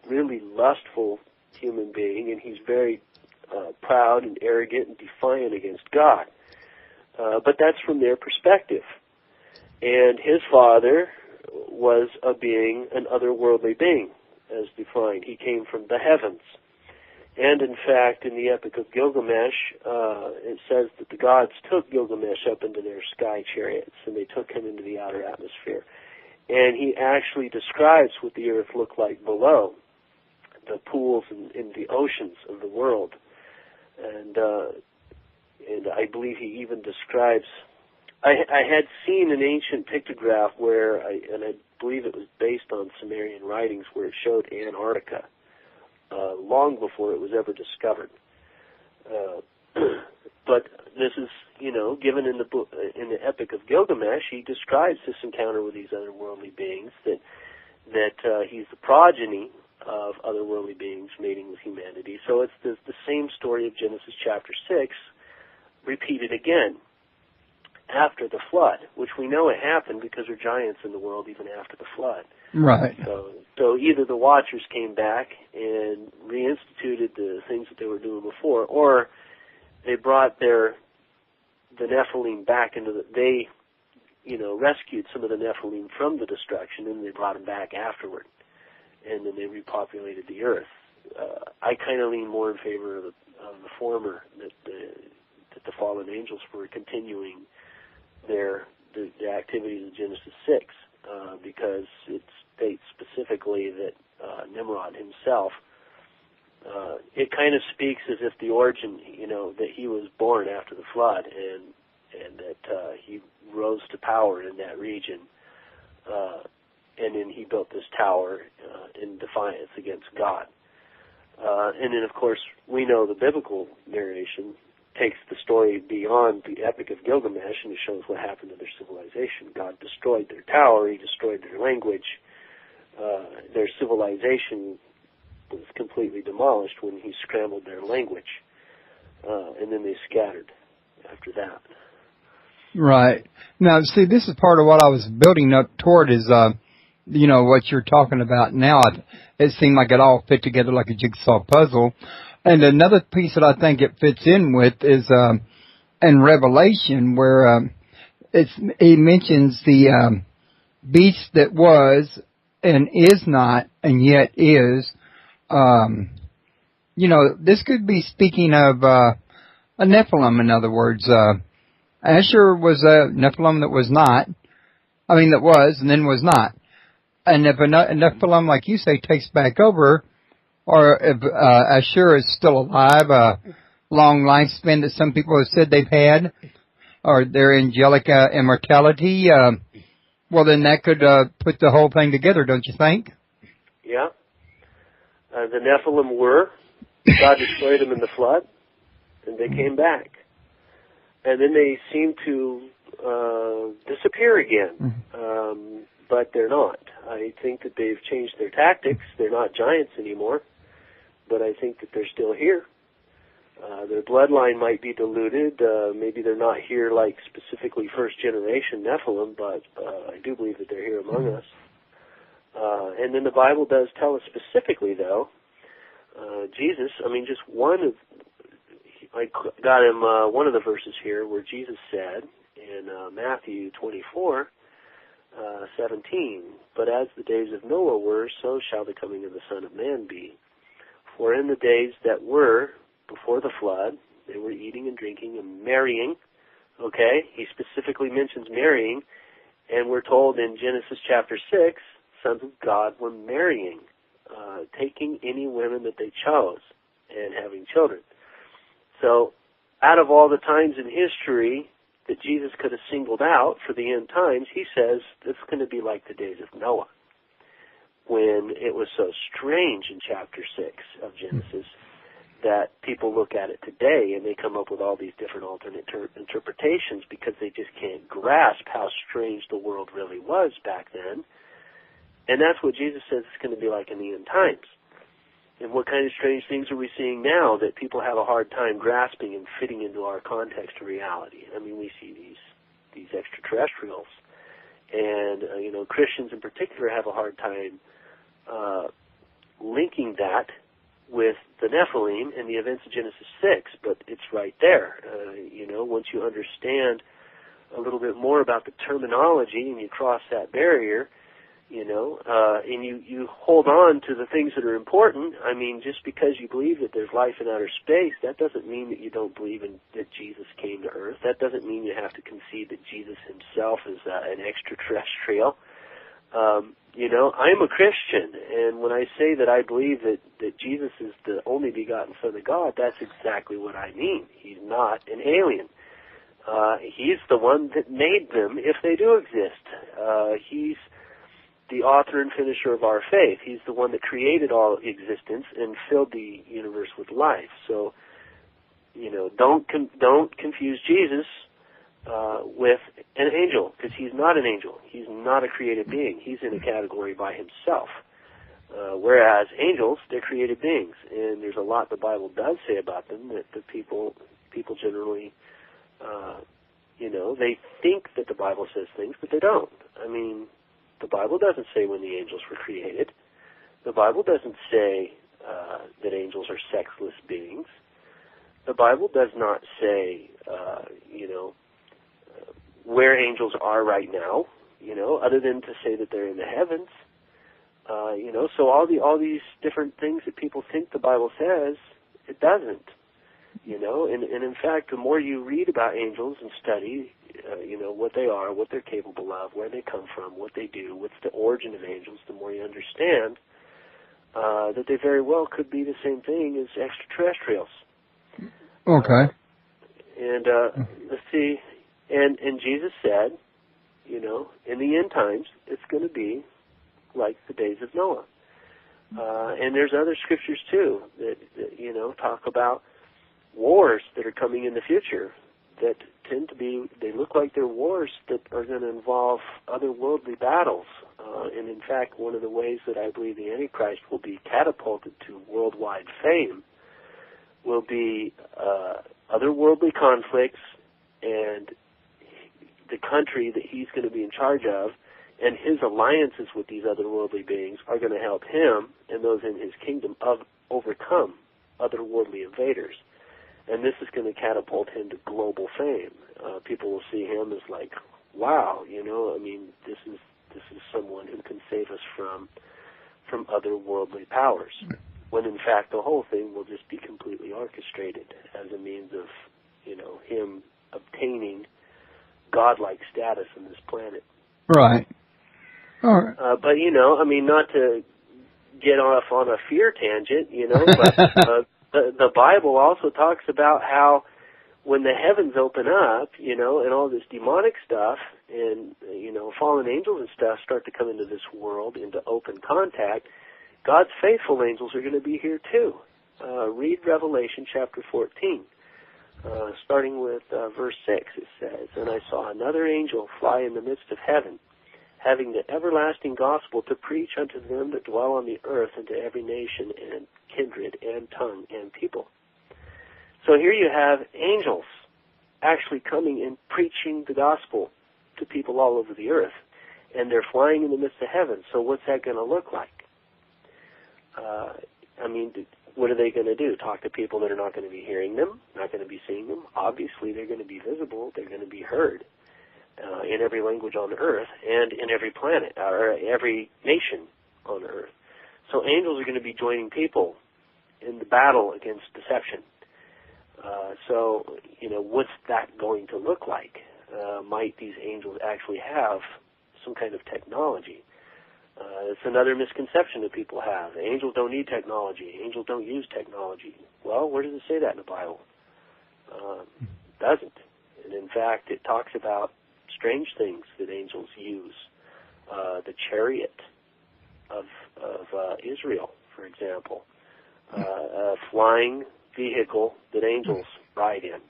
really lustful human being, and he's very proud and arrogant and defiant against God. But that's from their perspective. And his father was a being, an otherworldly being, as defined. He came from the heavens. And in fact, in the Epic of Gilgamesh, it says that the gods took Gilgamesh up into their sky chariots, and they took him into the outer atmosphere. And he actually describes what the earth looked like below, the pools and the oceans of the world. And I believe he even describes, I had seen an ancient pictograph where, I believe it was based on Sumerian writings, where it showed Antarctica long before it was ever discovered. But this is, given in the Epic of Gilgamesh, he describes this encounter with these otherworldly beings, that he's the progeny of otherworldly beings mating with humanity. So it's the same story of Genesis chapter 6 repeated again after the flood, which we know it happened because there are giants in the world even after the flood. Right. So either the Watchers came back and reinstituted the things that they were doing before, or they brought the Nephilim back into rescued some of the Nephilim from the destruction, and they brought them back afterward, and then they repopulated the earth. I kind of lean more in favor of the former, that the fallen angels were continuing the activities of Genesis 6, because it states specifically that Nimrod himself, it kind of speaks as if the origin, that he was born after the flood, and that he rose to power in that region, and then he built this tower in defiance against God. And then, of course, we know the biblical narration takes the story beyond the Epic of Gilgamesh, and it shows what happened to their civilization. God destroyed their tower, he destroyed their language. Their civilization was completely demolished when he scrambled their language, and then they scattered after that. Right. Now, see, this is part of what I was building up toward is, what you're talking about now. It seemed like it all fit together like a jigsaw puzzle. And another piece that I think it fits in with is in Revelation, where he mentions the beast that was and is not and yet is. This could be speaking of a Nephilim, in other words. Asher was a Nephilim that was not. That was and then was not. And if a Nephilim, like you say, takes back over, or if Asher is still alive, a long lifespan that some people have said they've had, or their angelic immortality, well, then that could put the whole thing together, don't you think? Yeah. The Nephilim were. God destroyed them in the flood, and they came back. And then they seem to disappear again, but they're not. I think that they've changed their tactics. They're not giants anymore, but I think that they're still here. Their bloodline might be diluted. Maybe they're not here like specifically first-generation Nephilim, but I do believe that they're here among us. And then the Bible does tell us specifically, though, Jesus, just I got him one of the verses here where Jesus said in Matthew 24:17, "But as the days of Noah were, so shall the coming of the Son of Man be. For in the days that were before the flood, they were eating and drinking and marrying." Okay, he specifically mentions marrying, and we're told in Genesis chapter 6, sons of God were marrying, taking any women that they chose and having children. So out of all the times in history that Jesus could have singled out for the end times, he says it's going to be like the days of Noah, when it was so strange in chapter 6 of Genesis that people look at it today and they come up with all these different alternate interpretations because they just can't grasp how strange the world really was back then. And that's what Jesus says it's going to be like in the end times. And what kind of strange things are we seeing now that people have a hard time grasping and fitting into our context of reality? We see these extraterrestrials. And, Christians in particular have a hard time linking that with the Nephilim and the events of Genesis 6, but it's right there. Once you understand a little bit more about the terminology and you cross that barrier, and you hold on to the things that are important. Just because you believe that there's life in outer space, that doesn't mean that you don't believe that Jesus came to Earth. That doesn't mean you have to concede that Jesus himself is an extraterrestrial. I'm a Christian, and when I say that I believe that Jesus is the only begotten Son of God, that's exactly what I mean. He's not an alien. He's the one that made them, if they do exist. He's the author and finisher of our faith. He's the one that created all existence and filled the universe with life. So, don't confuse Jesus with an angel, because he's not an angel. He's not a created being. He's in a category by himself. Whereas angels, they're created beings, and there's a lot the Bible does say about them that the people generally, they think that the Bible says things, but they don't. The Bible doesn't say when the angels were created. The Bible doesn't say that angels are sexless beings. The Bible does not say, where angels are right now, other than to say that they're in the heavens. So all these different things that people think the Bible says, it doesn't. And in fact, the more you read about angels and study, what they are, what they're capable of, where they come from, what they do, what's the origin of angels, the more you understand that they very well could be the same thing as extraterrestrials. Okay. Let's see, and Jesus said, in the end times, it's going to be like the days of Noah. And there's other scriptures, too, that talk about wars that are coming in the future that tend to be, they look like they're wars that are going to involve otherworldly battles. And in fact, one of the ways that I believe the Antichrist will be catapulted to worldwide fame will be otherworldly conflicts, and the country that he's going to be in charge of and his alliances with these otherworldly beings are going to help him and those in his kingdom overcome otherworldly invaders. And this is going to catapult him to global fame. People will see him as like, wow, this is someone who can save us from otherworldly powers. When in fact the whole thing will just be completely orchestrated as a means of, him obtaining godlike status in this planet. Right. All right. But not to get off on a fear tangent, but the Bible also talks about how when the heavens open up, and all this demonic stuff and, fallen angels and stuff start to come into this world, into open contact, God's faithful angels are going to be here too. Read Revelation chapter 14. Starting with verse 6, it says, "And I saw another angel fly in the midst of heaven, having the everlasting gospel to preach unto them that dwell on the earth, and to every nation and kindred and tongue and people." So here you have angels actually coming and preaching the gospel to people all over the earth, and they're flying in the midst of heaven. So what's that going to look like? What are they going to do? Talk to people that are not going to be hearing them, not going to be seeing them? Obviously, they're going to be visible. They're going to be heard in every language on earth and in every planet, or every nation on earth. So angels are going to be joining people in the battle against deception. What's that going to look like? Might these angels actually have some kind of technology? It's another misconception that people have. Angels don't need technology. Angels don't use technology. Well, where does it say that in the Bible? It doesn't. And in fact, it talks about strange things that angels use. The chariot of Israel, for example. A flying vehicle that angels ride in.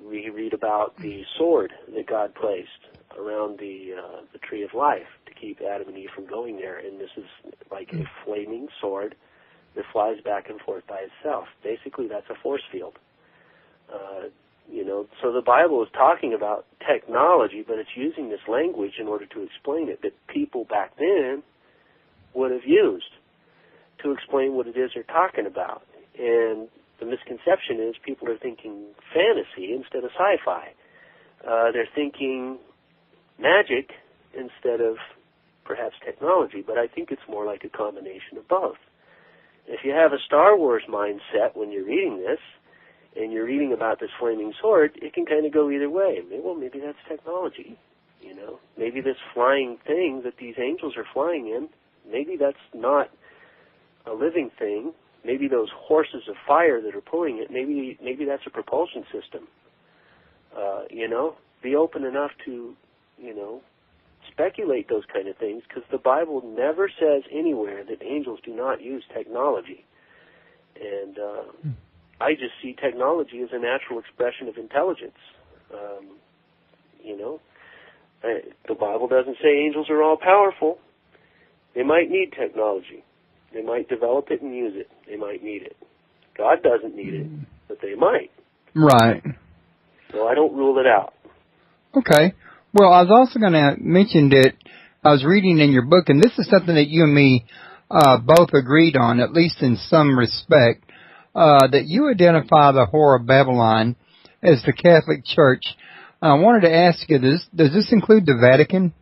We read about the sword that God placed around the tree of life to keep Adam and Eve from going there. And this is like a flaming sword that flies back and forth by itself. Basically, that's a force field. So the Bible is talking about technology, but it's using this language in order to explain it that people back then would have used to explain what it is they're talking about. And the misconception is people are thinking fantasy instead of sci-fi. They're thinking magic instead of perhaps technology, but I think it's more like a combination of both. If you have a Star Wars mindset when you're reading this, and you're reading about this flaming sword, it can kind of go either way. Well, maybe that's technology, Maybe this flying thing that these angels are flying in, maybe that's not a living thing. Maybe those horses of fire that are pulling it, maybe that's a propulsion system. Be open enough to, speculate those kind of things, because the Bible never says anywhere that angels do not use technology. And I just see technology as a natural expression of intelligence. The Bible doesn't say angels are all powerful. They might need technology. They might develop it and use it. They might need it. God doesn't need it, but they might. Right. So I don't rule it out. Okay. Well, I was also going to mention that I was reading in your book, and this is something that you and me both agreed on, at least in some respect, that you identify the Whore of Babylon as the Catholic Church I wanted to ask you, does this include the Vatican?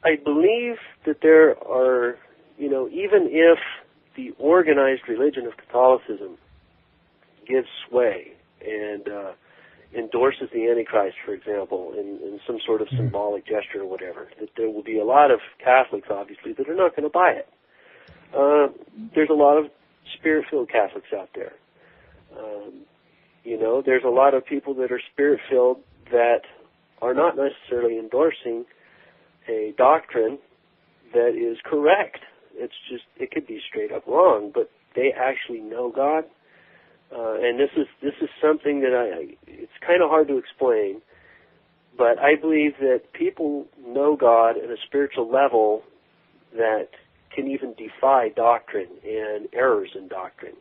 I believe that there are, even if the organized religion of Catholicism gives sway and endorses the Antichrist, for example, in some sort of symbolic gesture or whatever, that there will be a lot of Catholics, obviously, that are not going to buy it. There's a lot of Spirit-filled Catholics out there. There's a lot of people that are Spirit-filled that are not necessarily endorsing a doctrine that is correct. It's just, it could be straight up wrong, but they actually know God. And this is something that it's kind of hard to explain, but I believe that people know God at a spiritual level that can even defy doctrine and errors in doctrine.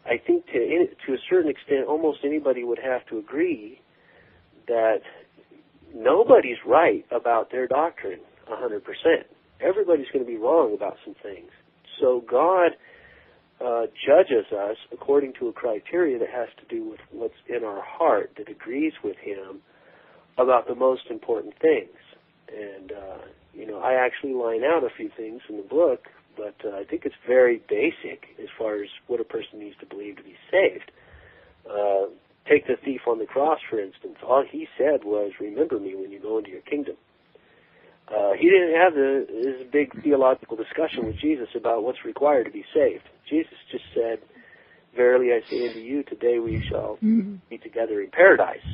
I think to a certain extent, almost anybody would have to agree that nobody's right about their doctrine 100%. Everybody's going to be wrong about some things. So God judges us according to a criteria that has to do with what's in our heart that agrees with Him about the most important things. And, I actually line out a few things in the book, but I think it's very basic as far as what a person needs to believe to be saved. Take the thief on the cross, for instance. All he said was, remember me when you go into your kingdom. He didn't have this big theological discussion with Jesus about what's required to be saved. Jesus just said, verily I say unto you, today we shall be together in paradise.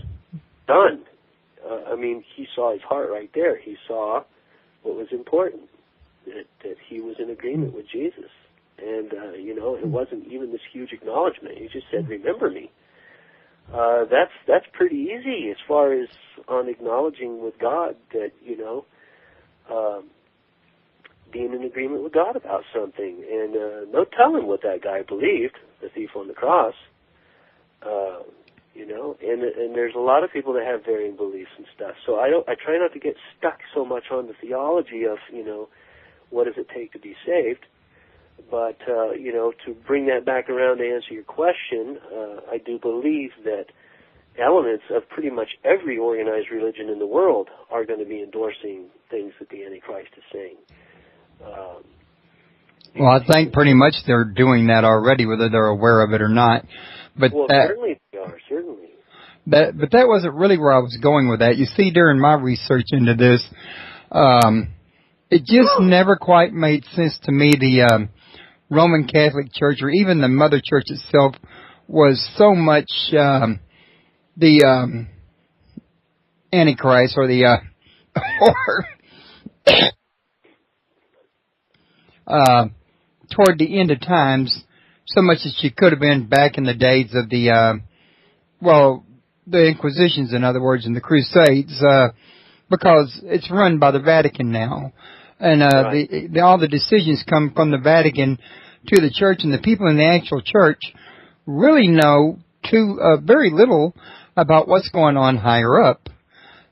Done. He saw his heart right there. He saw what was important, that he was in agreement with Jesus. And, it wasn't even this huge acknowledgement. He just said, remember me. That's pretty easy as far as on acknowledging with God that, being in agreement with God about something. And no telling what that guy believed, the thief on the cross. And there's a lot of people that have varying beliefs and stuff. So I try not to get stuck so much on the theology of, what does it take to be saved. But, to bring that back around to answer your question, I do believe that elements of pretty much every organized religion in the world are going to be endorsing things that the Antichrist is saying. Well, I think pretty much they're doing that already, whether they're aware of it or not. But certainly they are, certainly. But that wasn't really where I was going with that. You see, during my research into this, it just never quite made sense to me. The Roman Catholic Church, or even the Mother Church itself, was so much the Antichrist, or the toward the end of times, so much as she could have been back in the days of the the Inquisitions, in other words, and the Crusades, because it's run by the Vatican now. And right. All the decisions come from the Vatican to the church, and the people in the actual church really know very little about what's going on higher up.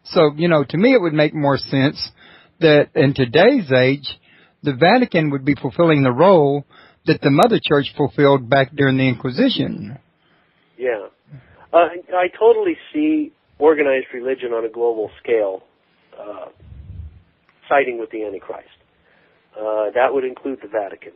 So, to me it would make more sense that in today's age, the Vatican would be fulfilling the role that the Mother Church fulfilled back during the Inquisition. Yeah. I totally see organized religion on a global scale siding with the Antichrist. That would include the Vatican.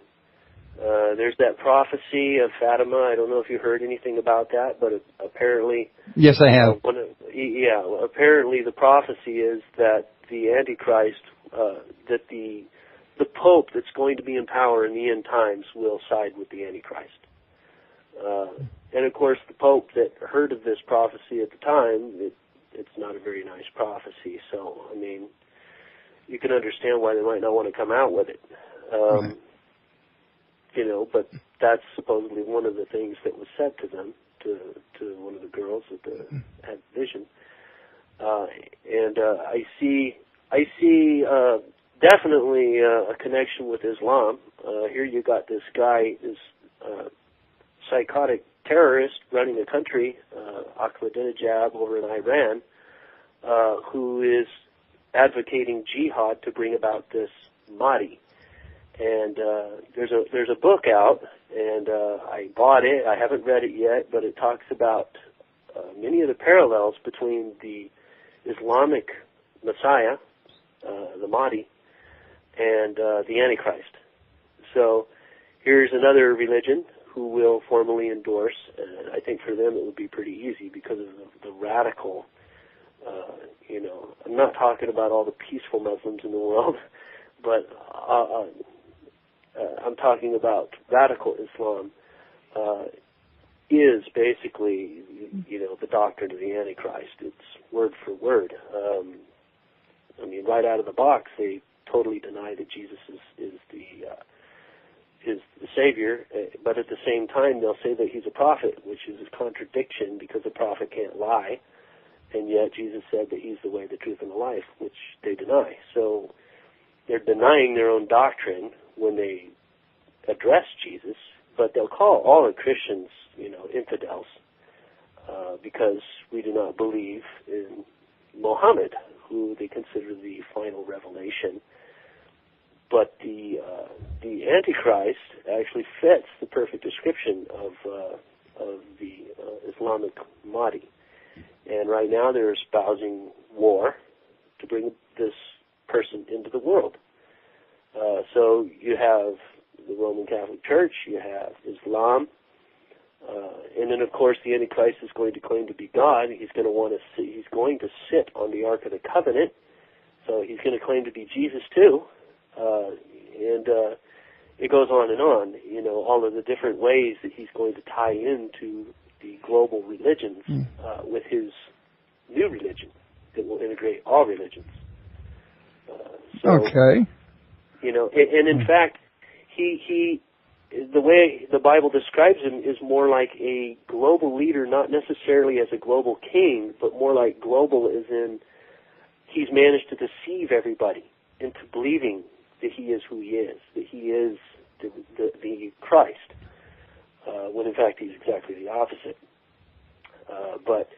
There's that prophecy of Fatima. I don't know if you heard anything about that, but apparently... Yes, I have. Apparently the prophecy is that the Antichrist, that the Pope that's going to be in power in the end times will side with the Antichrist. And of course, the Pope that heard of this prophecy at the time, it's not a very nice prophecy. So, you can understand why they might not want to come out with it. Right. But that's supposedly one of the things that was said to them, to one of the girls that had vision. And I see definitely a connection with Islam. Here you got this guy, this psychotic terrorist running a country, Ahmadinejad over in Iran, who is advocating jihad to bring about this Mahdi. And there's a book out, and I bought it. I haven't read it yet, but it talks about many of the parallels between the Islamic Messiah, the Mahdi, and the Antichrist. So here's another religion who will formally endorse, and I think for them it would be pretty easy because of the radical, I'm not talking about all the peaceful Muslims in the world, but I'm talking about radical Islam is basically, the doctrine of the Antichrist. It's word for word. Right out of the box, they totally deny that Jesus is the Savior, but at the same time, they'll say that he's a prophet, which is a contradiction because a prophet can't lie, and yet Jesus said that he's the way, the truth, and the life, which they deny. So they're denying their own doctrine when they address Jesus, but they'll call all the Christians, infidels, because we do not believe in Muhammad, who they consider the final revelation. But the Antichrist actually fits the perfect description of the Islamic Mahdi. And right now they're espousing war to bring this person into the world. So you have the Roman Catholic Church, you have Islam, and then of course the Antichrist is going to claim to be God. He's going to sit on the Ark of the Covenant, so he's going to claim to be Jesus too. And it goes on and on, all of the different ways that he's going to tie into the global religions with his new religion that will integrate all religions. Okay. And in fact, he the way the Bible describes him is more like a global leader, not necessarily as a global king, but more like global as in he's managed to deceive everybody into believing that he is who he is, that he is the Christ, when in fact he's exactly the opposite. But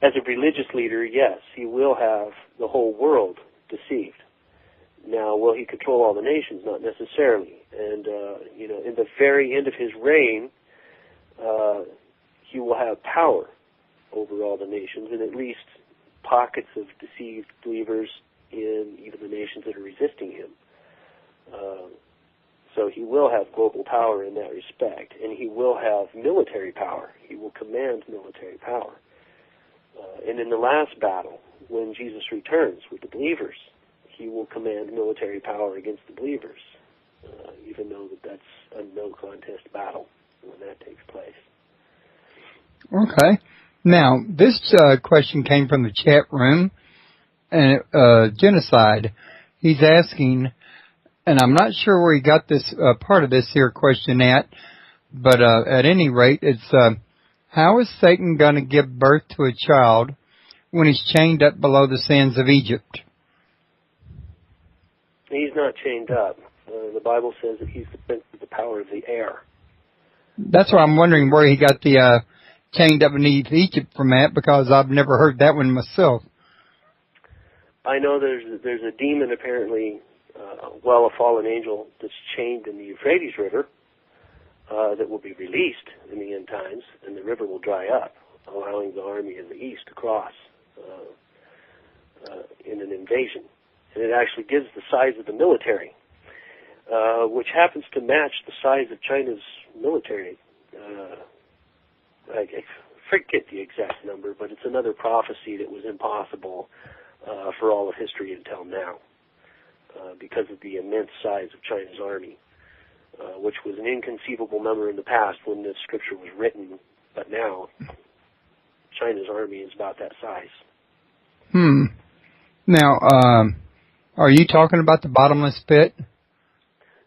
as a religious leader, yes, he will have the whole world deceived. Now, will he control all the nations? Not necessarily. And, in the very end of his reign, he will have power over all the nations, and at least pockets of deceived believers in even the nations that are resisting him. So he will have global power in that respect, and he will have military power. He will command military power. And in the last battle, when Jesus returns with the believers, he will command military power against the believers, even though that's a no-contest battle when that takes place. Okay. Now, this question came from the chat room, and Genocide. He's asking, and I'm not sure where he got this part of this here question at, but at any rate, it's how is Satan going to give birth to a child when he's chained up below the sands of Egypt? He's not chained up. The Bible says that he's the prince of the power of the air. That's why I'm wondering where he got the chained up beneath Egypt from that, because I've never heard that one myself. I know there's a demon apparently, a fallen angel that's chained in the Euphrates River that will be released in the end times, and the river will dry up, allowing the army in the east to cross in an invasion. And it actually gives the size of the military, which happens to match the size of China's military. I forget the exact number, but it's another prophecy that was impossible for all of history until now, because of the immense size of China's army, which was an inconceivable number in the past when this scripture was written, but now China's army is about that size. Now, are you talking about the bottomless pit?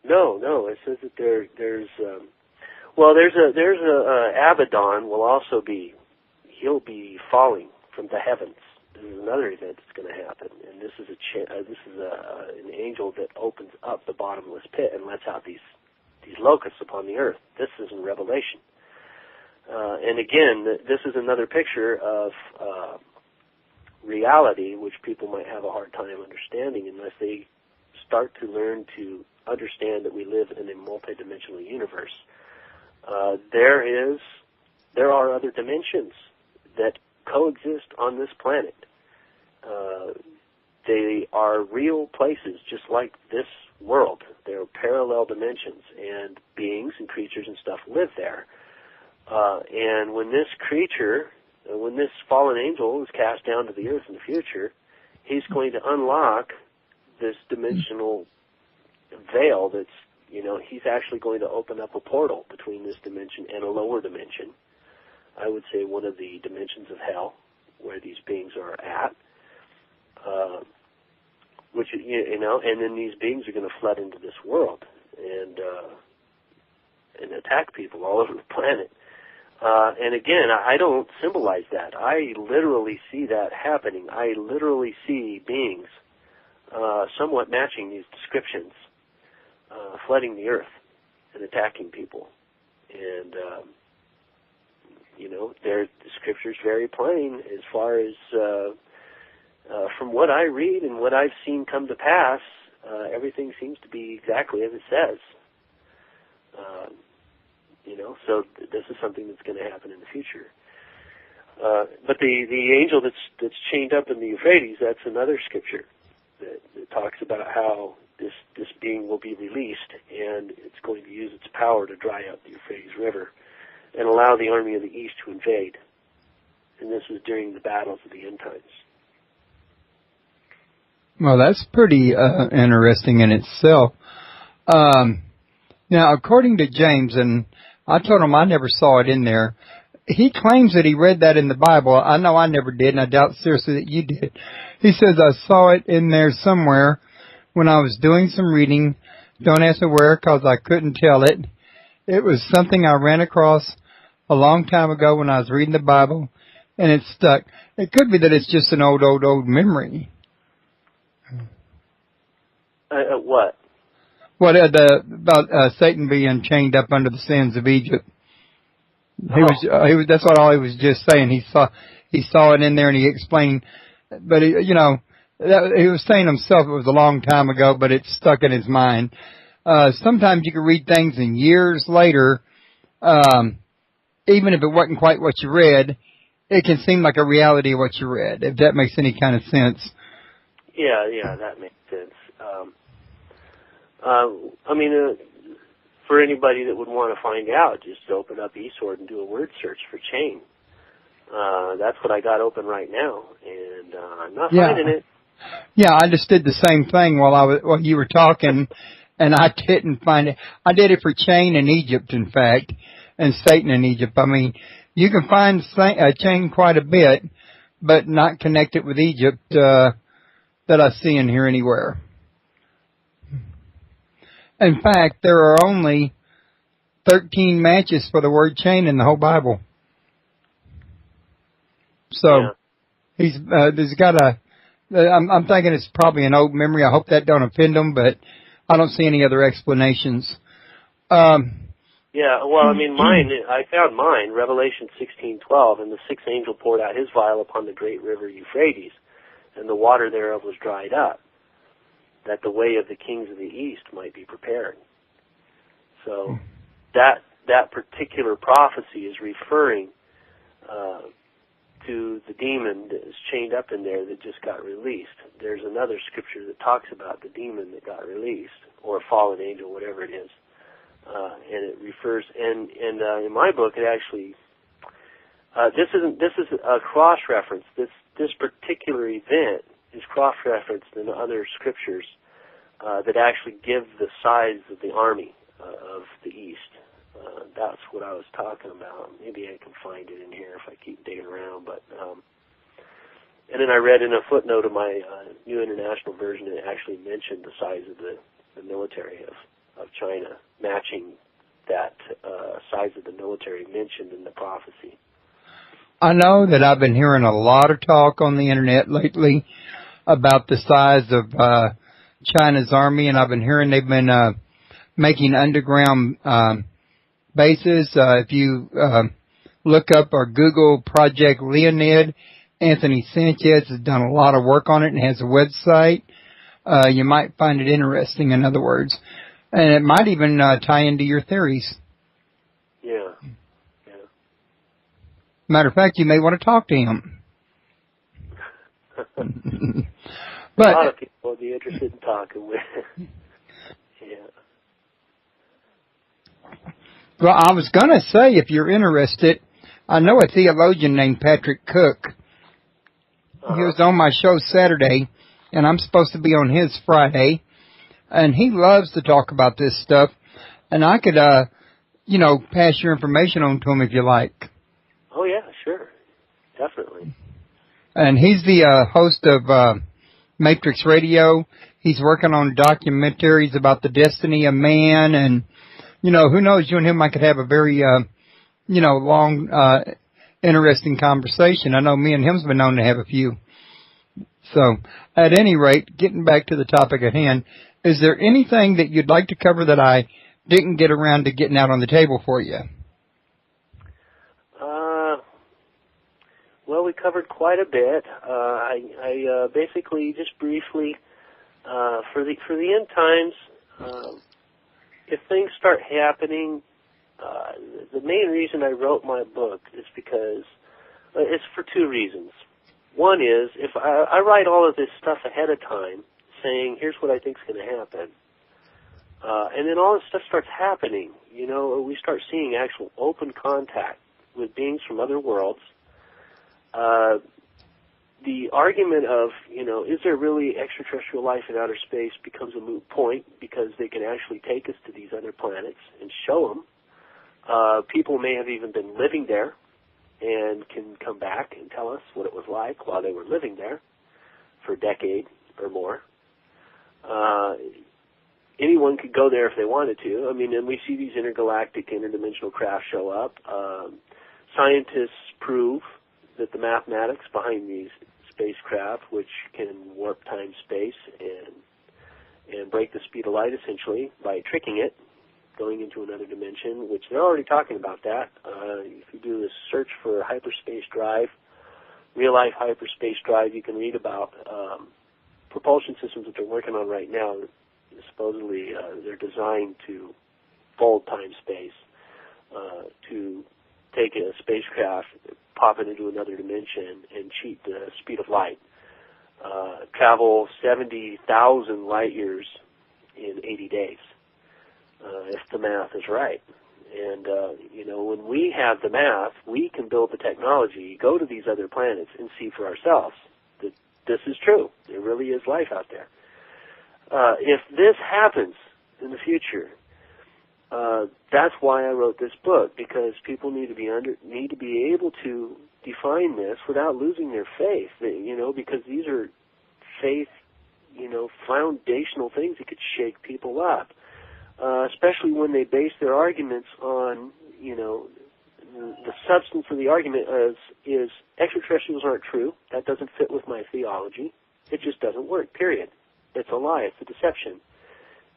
No. It says that there's Abaddon will also he'll be falling from the heavens. This is another event that's going to happen, and this is an angel that opens up the bottomless pit and lets out these locusts upon the earth. This is in Revelation, and again, this is another picture of reality, which people might have a hard time understanding unless they start to learn to understand that we live in a multidimensional universe. There are other dimensions that coexist on this planet. They are real places, just like this world. They're parallel dimensions, and beings and creatures and stuff live there. And when this fallen angel is cast down to the earth in the future, he's going to unlock this dimensional veil that's, he's actually going to open up a portal between this dimension and a lower dimension. I would say one of the dimensions of hell where these beings are at. And then these beings are going to flood into this world and attack people all over the planet. And again, I don't symbolize that. I literally see that happening. I literally see beings somewhat matching these descriptions, flooding the earth and attacking people. And, the scripture's very plain as far as from what I read and what I've seen come to pass, everything seems to be exactly as it says. So this is something that's going to happen in the future. But the angel that's chained up in the Euphrates, that's another scripture that talks about how this being will be released, and it's going to use its power to dry up the Euphrates River and allow the army of the east to invade. And this is during the battles of the end times. Well, that's pretty interesting in itself. Now, according to James, and I told him I never saw it in there, he claims that he read that in the Bible. I know I never did, and I doubt seriously that you did. He says, I saw it in there somewhere when I was doing some reading. Don't ask me where, because I couldn't tell it. It was something I ran across a long time ago when I was reading the Bible, and it stuck. It could be that it's just an old memory. What? What about Satan being chained up under the sins of Egypt? He was. That's what all he was just saying. He saw it in there, and he explained. But he was saying himself it was a long time ago, but it stuck in his mind. Sometimes you can read things, and years later, even if it wasn't quite what you read, it can seem like a reality of what you read. If that makes any kind of sense. Yeah, that makes sense. For anybody that would want to find out, just open up eSword and do a word search for chain. That's what I got open right now, and I'm not finding it. Yeah, I just did the same thing while you were talking, and I didn't find it. I did it for chain in Egypt, in fact, and Satan in Egypt. I mean, you can find chain quite a bit, but not connect it with Egypt that I see in here anywhere. In fact, there are only 13 matches for the word chain in the whole Bible. So he's got I'm thinking it's probably an old memory. I hope that don't offend him, but I don't see any other explanations. Mine. I found mine, Revelation 16:12, and the sixth angel poured out his vial upon the great river Euphrates, and the water thereof was dried up, that the way of the kings of the east might be prepared. So that particular prophecy is referring to the demon that is chained up in there that just got released. There's another scripture that talks about the demon that got released, or a fallen angel, whatever it is. And it refers, and in my book, it actually, this is a cross-reference. This particular event is cross-referenced in other scriptures that actually give the size of the army of the East. That's what I was talking about. Maybe I can find it in here if I keep digging around. But and then I read in a footnote of my New International Version, it actually mentioned the size of the military of China, matching that size of the military mentioned in the prophecy. I know that I've been hearing a lot of talk on the internet lately about the size of China's army, and I've been hearing they've been making underground bases. If you look up or Google Project Leonid, Anthony Sanchez has done a lot of work on it and has a website. You might find it interesting, in other words. And it might even tie into your theories. Yeah. Matter of fact, you may want to talk to him. But a lot of people would be interested in talking with. Yeah. Well, I was going to say, if you're interested, I know a theologian named Patrick Cook. He was on my show Saturday, and I'm supposed to be on his Friday. And he loves to talk about this stuff. And I could, pass your information on to him if you like. Oh, yeah, sure. Definitely. And he's the host of Matrix Radio. He's working on documentaries about the destiny of man. And, who knows, you and him might could have a very, long, interesting conversation. I know me and him's been known to have a few. So, at any rate, getting back to the topic at hand, is there anything that you'd like to cover that I didn't get around to getting out on the table for you? Well, we covered quite a bit. I basically, just briefly, for the end times, if things start happening, the main reason I wrote my book is because it's for two reasons. One is, if I write all of this stuff ahead of time, saying, here's what I think is going to happen, and then all this stuff starts happening, we start seeing actual open contact with beings from other worlds. The argument of, is there really extraterrestrial life in outer space becomes a moot point because they can actually take us to these other planets and show them. People may have even been living there and can come back and tell us what it was like while they were living there for a decade or more. Anyone could go there if they wanted to. I mean, and we see these intergalactic, interdimensional craft show up. Scientists prove that the mathematics behind these spacecraft, which can warp time, space, and break the speed of light, essentially, by tricking it, going into another dimension, which they're already talking about that. If you do this search for hyperspace drive, real-life hyperspace drive, you can read about propulsion systems that they're working on right now. Supposedly, they're designed to fold time-space, to take a spacecraft, pop it into another dimension, and cheat the speed of light. Travel 70,000 light years in 80 days, if the math is right. And, when we have the math, we can build the technology, go to these other planets, and see for ourselves that this is true. There really is life out there. If this happens in the future, that's why I wrote this book, because people need to be able to define this without losing their faith, because these are faith, foundational things that could shake people up, especially when they base their arguments on, the substance of the argument is extraterrestrials aren't true. That doesn't fit with my theology. It just doesn't work, period. It's a lie. It's a deception.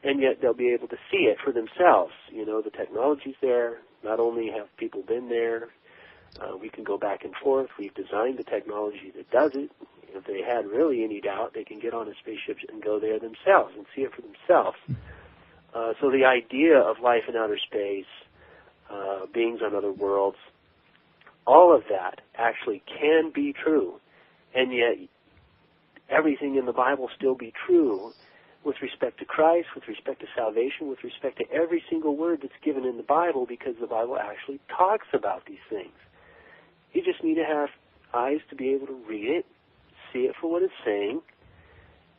And yet they'll be able to see it for themselves. The technology's there. Not only have people been there, we can go back and forth. We've designed the technology that does it. If they had really any doubt, they can get on a spaceship and go there themselves and see it for themselves. So the idea of life in outer space, beings on other worlds, all of that actually can be true. And yet everything in the Bible still be true with respect to Christ, with respect to salvation, with respect to every single word that's given in the Bible, because the Bible actually talks about these things. You just need to have eyes to be able to read it, see it for what it's saying,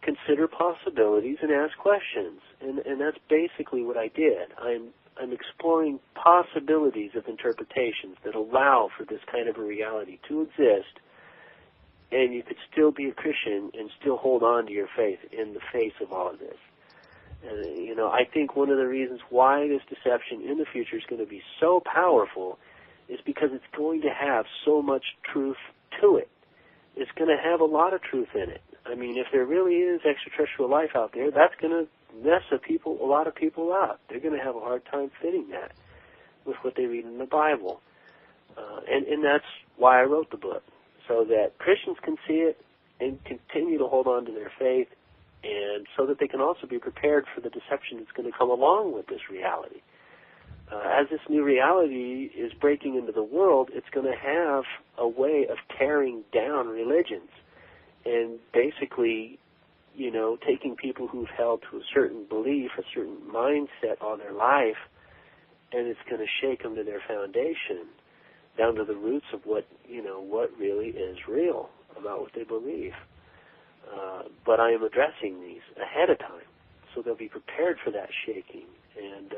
consider possibilities, and ask questions. And that's basically what I did. I'm exploring possibilities of interpretations that allow for this kind of a reality to exist, and you could still be a Christian and still hold on to your faith in the face of all of this. And, I think one of the reasons why this deception in the future is going to be so powerful is because it's going to have so much truth to it. It's going to have a lot of truth in it. I mean, if there really is extraterrestrial life out there, that's going to mess a lot of people up. They're going to have a hard time fitting that with what they read in the Bible. And that's why I wrote the book, so that Christians can see it and continue to hold on to their faith, and so that they can also be prepared for the deception that's going to come along with this reality. As this new reality is breaking into the world, it's going to have a way of tearing down religions and basically, taking people who've held to a certain belief, a certain mindset on their life, and it's going to shake them to their foundation, down to the roots of what really is real about what they believe. But I am addressing these ahead of time, so they'll be prepared for that shaking, and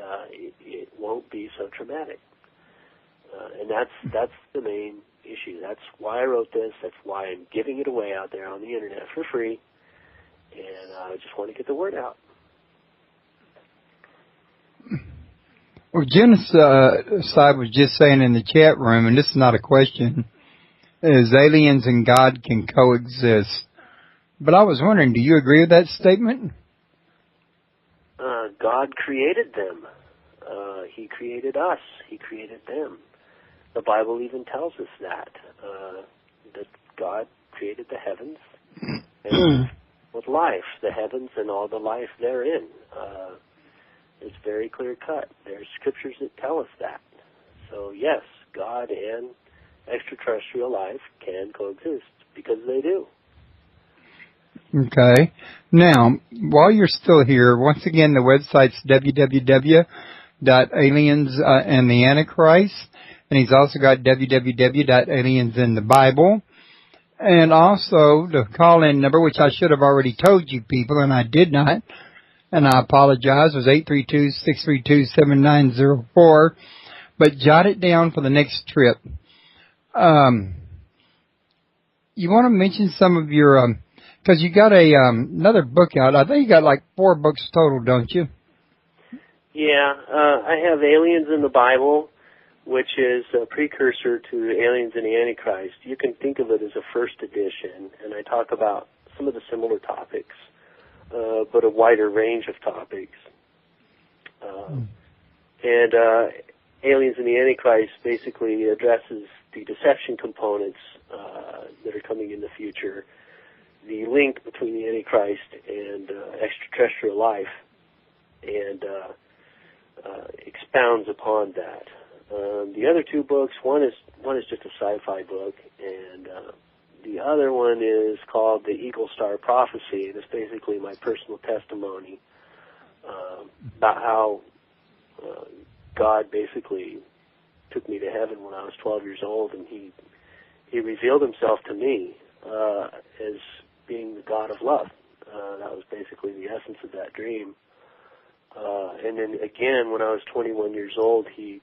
it won't be so traumatic. And that's the main issue. That's why I wrote this. That's why I'm giving it away out there on the internet for free, and I just want to get the word out. Well, Genocide was just saying in the chat room, and this is not a question, is aliens and God can coexist. But I was wondering, do you agree with that statement? God created them. He created us. He created them. The Bible even tells us that God created the heavens and with life, the heavens and all the life therein. It's very clear cut. There's scriptures that tell us that. So yes, God and extraterrestrial life can coexist, because they do. Okay. Now, while you're still here, once again, the website's www.aliensandtheantichrist, and he's also got www.aliensinthebible. And also the call-in number, which I should have already told you people, and I did not, and I apologize, was 832-632-7904. But jot it down for the next trip. You want to mention some of your, because you got another book out. I think you got like 4 books total, don't you? Yeah, I have Aliens in the Bible, which is a precursor to Aliens and the Antichrist. You can think of it as a first edition, and I talk about some of the similar topics, but a wider range of topics. And Aliens and the Antichrist basically addresses the deception components that are coming in the future, the link between the Antichrist and extraterrestrial life, and expounds upon that. The other 2 books, one is just a sci-fi book, and the other one is called The Eagle Star Prophecy. It's basically my personal testimony about how God basically took me to heaven when I was 12 years old, and he revealed himself to me as being the God of love. That was basically the essence of that dream. And then again, when I was 21 years old, he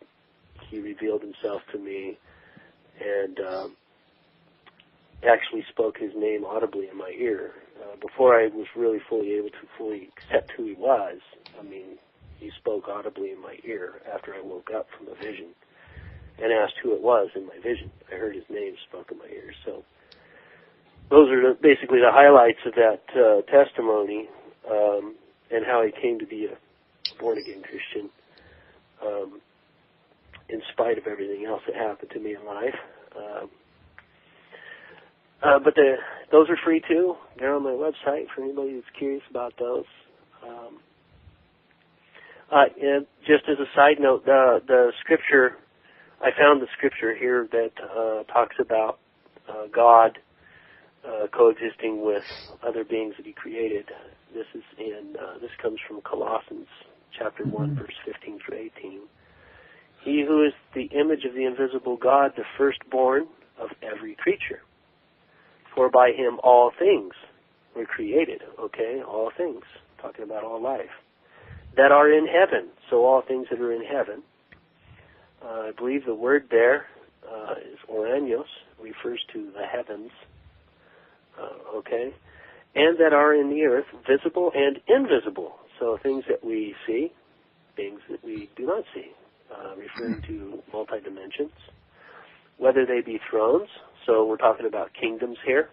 revealed himself to me and actually spoke his name audibly in my ear. Before I was really fully able to fully accept who he was, he spoke audibly in my ear after I woke up from a vision and asked who it was in my vision. I heard his name spoke in my ear. So those are basically the highlights of that testimony, and how I came to be a born-again Christian, in spite of everything else that happened to me in life. But those are free too. They're on my website for anybody that's curious about those. And just as a side note, the scripture, I found the scripture here that talks about God coexisting with other beings that he created. This comes from Colossians chapter 1, verse 15 through 18. He who is the image of the invisible God, the firstborn of every creature. For by him all things were created, okay? All things, talking about all life, that are in heaven, so all things that are in heaven. I believe the word there is oranios, refers to the heavens, okay? And that are in the earth, visible and invisible, so things that we see, things that we do not see, referring to multi-dimensions, whether they be thrones, so we're talking about kingdoms here.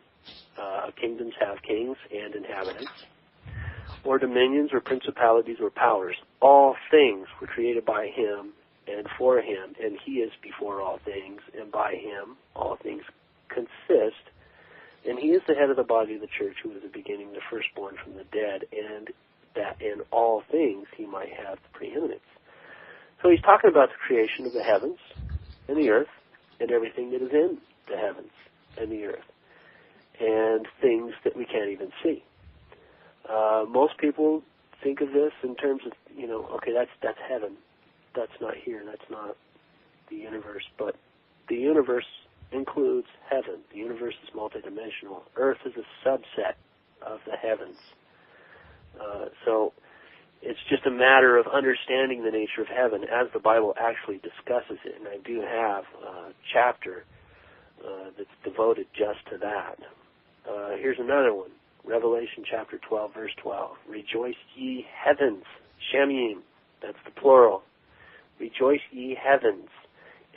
Kingdoms have kings and inhabitants, or dominions or principalities or powers. All things were created by him and for him, and he is before all things, and by him all things consist. And he is the head of the body of the church, who is the beginning, the firstborn from the dead, and that in all things he might have the preeminence. So he's talking about the creation of the heavens and the earth and everything that is in the heavens and the earth and things that we can't even see. Most people think of this in terms of, okay, that's heaven. That's not here. That's not the universe. But the universe includes heaven. The universe is multidimensional. Earth is a subset of the heavens. So it's just a matter of understanding the nature of heaven as the Bible actually discusses it. And I do have a chapter that's devoted just to that. Here's another one. Revelation chapter 12, verse 12. Rejoice ye heavens, Shamim, that's the plural. Rejoice ye heavens,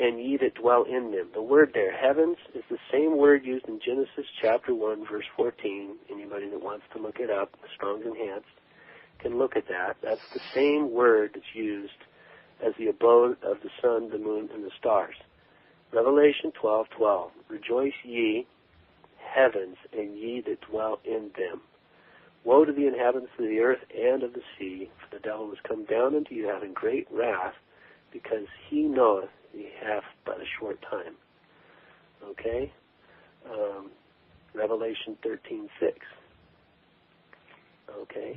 and ye that dwell in them. The word there, heavens, is the same word used in Genesis chapter 1, verse 14. Anybody that wants to look it up, Strong's Enhanced, can look at that. That's the same word that's used as the abode of the sun, the moon, and the stars. Revelation 12:12. Rejoice ye heavens, and ye that dwell in them. Woe to the inhabitants of the earth and of the sea, for the devil is come down unto you having great wrath, because he knoweth he hath but a short time. Okay? Revelation 13:6. Okay?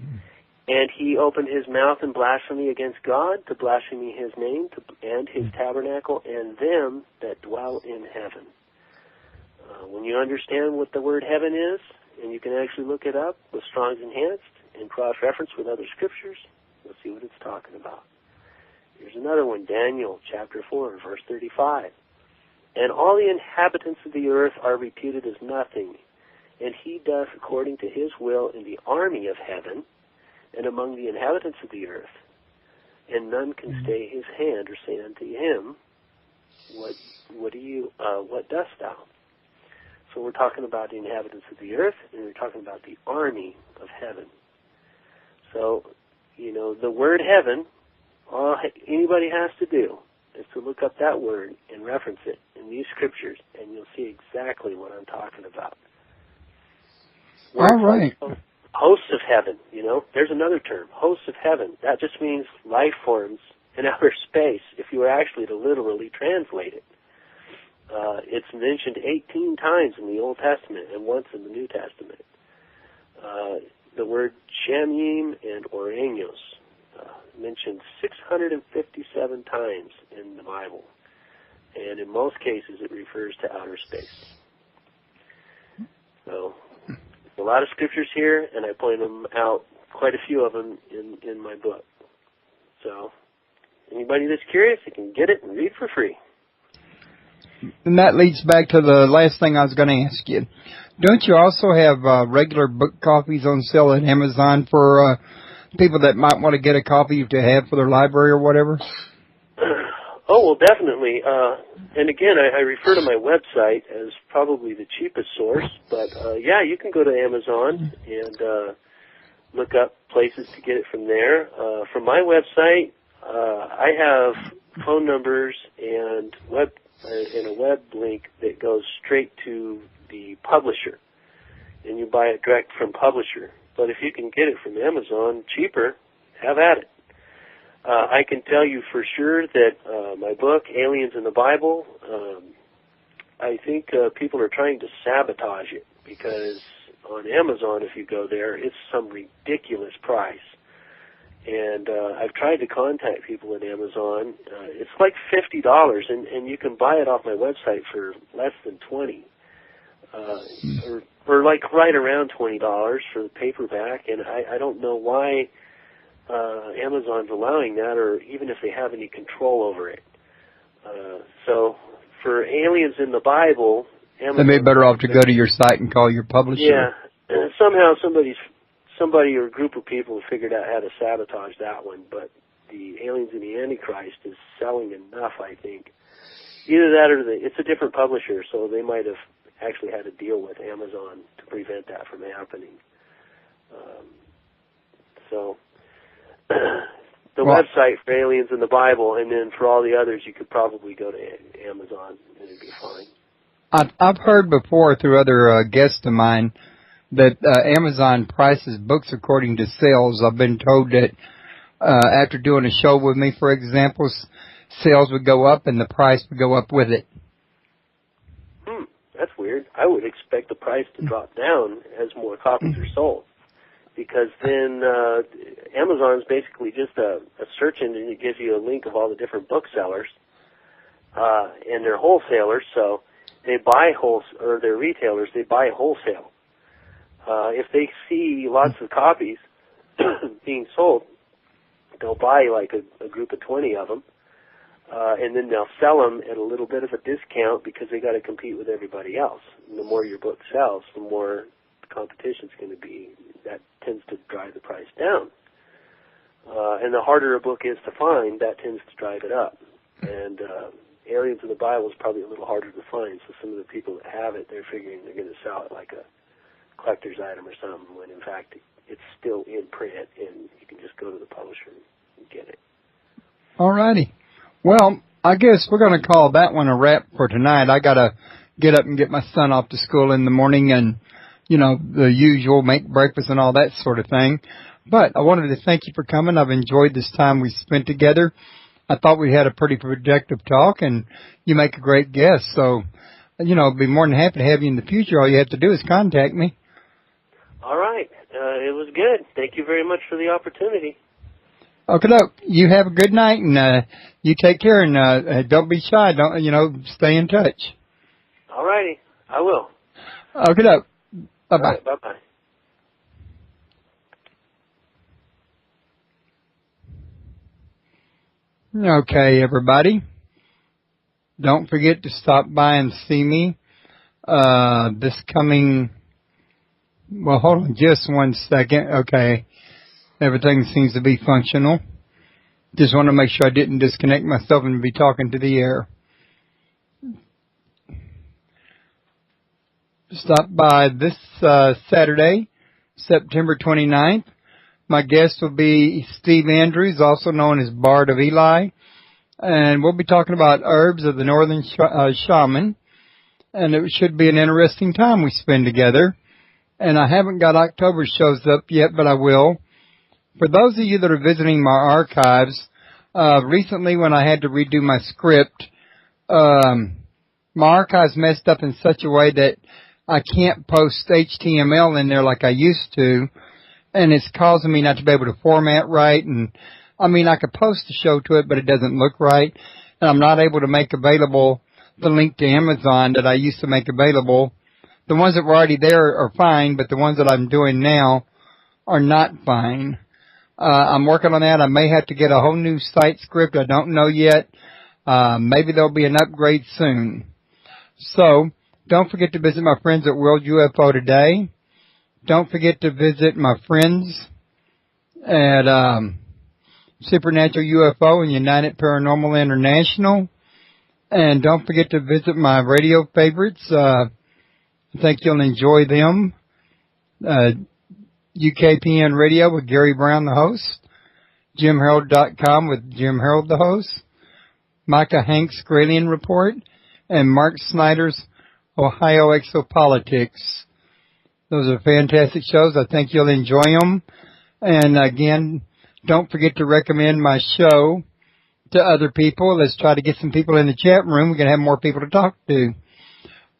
And he opened his mouth in blasphemy against God, to blaspheme his name, and his tabernacle, and them that dwell in heaven. When you understand what the word heaven is, and you can actually look it up with Strong's Enhanced and cross-reference with other scriptures, you'll see what it's talking about. Here's another one, Daniel chapter 4, verse 35. And all the inhabitants of the earth are reputed as nothing, and he doth according to his will in the army of heaven and among the inhabitants of the earth, and none can stay his hand or say unto him, what dost thou? So we're talking about the inhabitants of the earth, and we're talking about the army of heaven. So, the word heaven, all anybody has to do is to look up that word and reference it in these scriptures, and you'll see exactly what I'm talking about. All right. Hosts of heaven, there's another term, hosts of heaven. That just means life forms in outer space, if you were actually to literally translate it. It's mentioned 18 times in the Old Testament and once in the New Testament. The word Shamim and Oranios mentioned 657 times in the Bible. And in most cases it refers to outer space. So, a lot of scriptures here, and I point them out, quite a few of them in my book. So, anybody that's curious, you can get it and read for free. And that leads back to the last thing I was going to ask you. Don't you also have regular book copies on sale at Amazon for people that might want to get a copy to have for their library or whatever? Oh, well, definitely. And again, I refer to my website as probably the cheapest source. But, yeah, you can go to Amazon and look up places to get it from there. From my website, I have phone numbers and a web link that goes straight to the publisher, and you buy it direct from publisher. But if you can get it from Amazon cheaper, have at it. I can tell you for sure that my book, Aliens in the Bible, I think people are trying to sabotage it, because on Amazon, if you go there, it's some ridiculous price. And I've tried to contact people at Amazon. It's like $50, and you can buy it off my website for less than $20, or like right around $20 for the paperback. And I don't know why Amazon's allowing that, or even if they have any control over it. So for Aliens in the Bible, Amazon, they may be better off to go to your site and call your publisher. Yeah, somehow somebody or a group of people figured out how to sabotage that one, but the Aliens in the Antichrist is selling enough, I think. Either that or it's a different publisher, so they might have actually had to deal with Amazon to prevent that from happening. The website for Aliens in the Bible, and then for all the others, you could probably go to Amazon, and it'd be fine. I've heard before through other guests of mine that Amazon prices books according to sales. I've been told that after doing a show with me, for example, sales would go up and the price would go up with it. That's weird. I would expect the price to drop down as more copies are sold, because then Amazon's basically just a search engine that gives you a link of all the different booksellers, and they're wholesalers, so they buy or they're retailers, they buy wholesale. If they see lots of copies being sold, they'll buy like a group of 20 of them, and then they'll sell them at a little bit of a discount because they got to compete with everybody else. And the more your book sells, the more the competition's going to be. That tends to drive the price down. And the harder a book is to find, that tends to drive it up. And Aliens in the Bible is probably a little harder to find, so some of the people that have it, they're figuring they're going to sell it like a collector's item or something, when in fact it's still in print and you can just go to the publisher and get it. All righty. Well, I guess we're going to call that one a wrap for tonight. I got to get up and get my son off to school in the morning and, you know, the usual, make breakfast and all that sort of thing. But I wanted to thank you for coming. I've enjoyed this time we spent together. I thought we had a pretty productive talk, and you make a great guest. So, you know, I'd be more than happy to have you in the future. All you have to do is contact me. All right. It was good. Thank you very much for the opportunity. Okay, look, you have a good night, and you take care, and don't be shy. Don't, you know, stay in touch. All righty. I will. Okay, look. Bye-bye. All right, bye-bye. Okay, everybody. Don't forget to stop by and see me this coming... Well, hold on just one second. Okay. Everything seems to be functional. Just want to make sure I didn't disconnect myself and be talking to the air. Stop by this Saturday, September 29th. My guest will be Steve Andrews, also known as Bard of Eli. And we'll be talking about herbs of the Northern Shaman. And it should be an interesting time we spend together. And I haven't got October shows up yet, but I will. For those of you that are visiting my archives, recently when I had to redo my script, my archives messed up in such a way that I can't post HTML in there like I used to, and it's causing me not to be able to format right. And I mean, I could post the show to it, but it doesn't look right, and I'm not able to make available the link to Amazon that I used to make available. The ones that were already there are fine, but the ones that I'm doing now are not fine. I'm working on that. I may have to get a whole new site script. I don't know yet. Maybe there'll be an upgrade soon. So, don't forget to visit my friends at World UFO Today. Don't forget to visit my friends at Supernatural UFO and United Paranormal International. And don't forget to visit my radio favorites. I think you'll enjoy them. UKPN Radio with Gary Brown, the host. JimHarold.com with Jim Harold, the host. Micah Hanks' Gralien Report. And Mark Snyder's Ohio Exopolitics. Those are fantastic shows. I think you'll enjoy them. And again, don't forget to recommend my show to other people. Let's try to get some people in the chat room. We're going to have more people to talk to.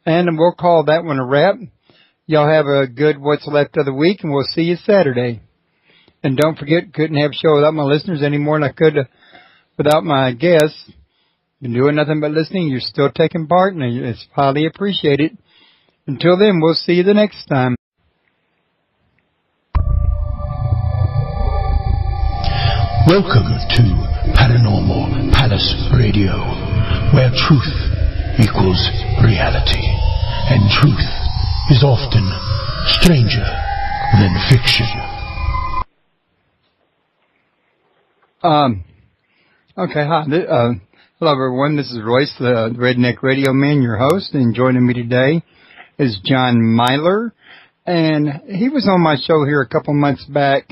And we'll call that one a wrap. Y'all have a good what's left of the week, and we'll see you Saturday. And don't forget, couldn't have a show without my listeners any more than I could without my guests. Been doing nothing but listening. You're still taking part, and it's highly appreciated. Until then, we'll see you the next time. Welcome to Paranormal Palace Radio, where truth equals reality, and truth is often stranger than fiction. Okay, hi. Hello, everyone. This is Royce, the Redneck Radio Man, your host, and joining me today is John Milor. And he was on my show here a couple months back,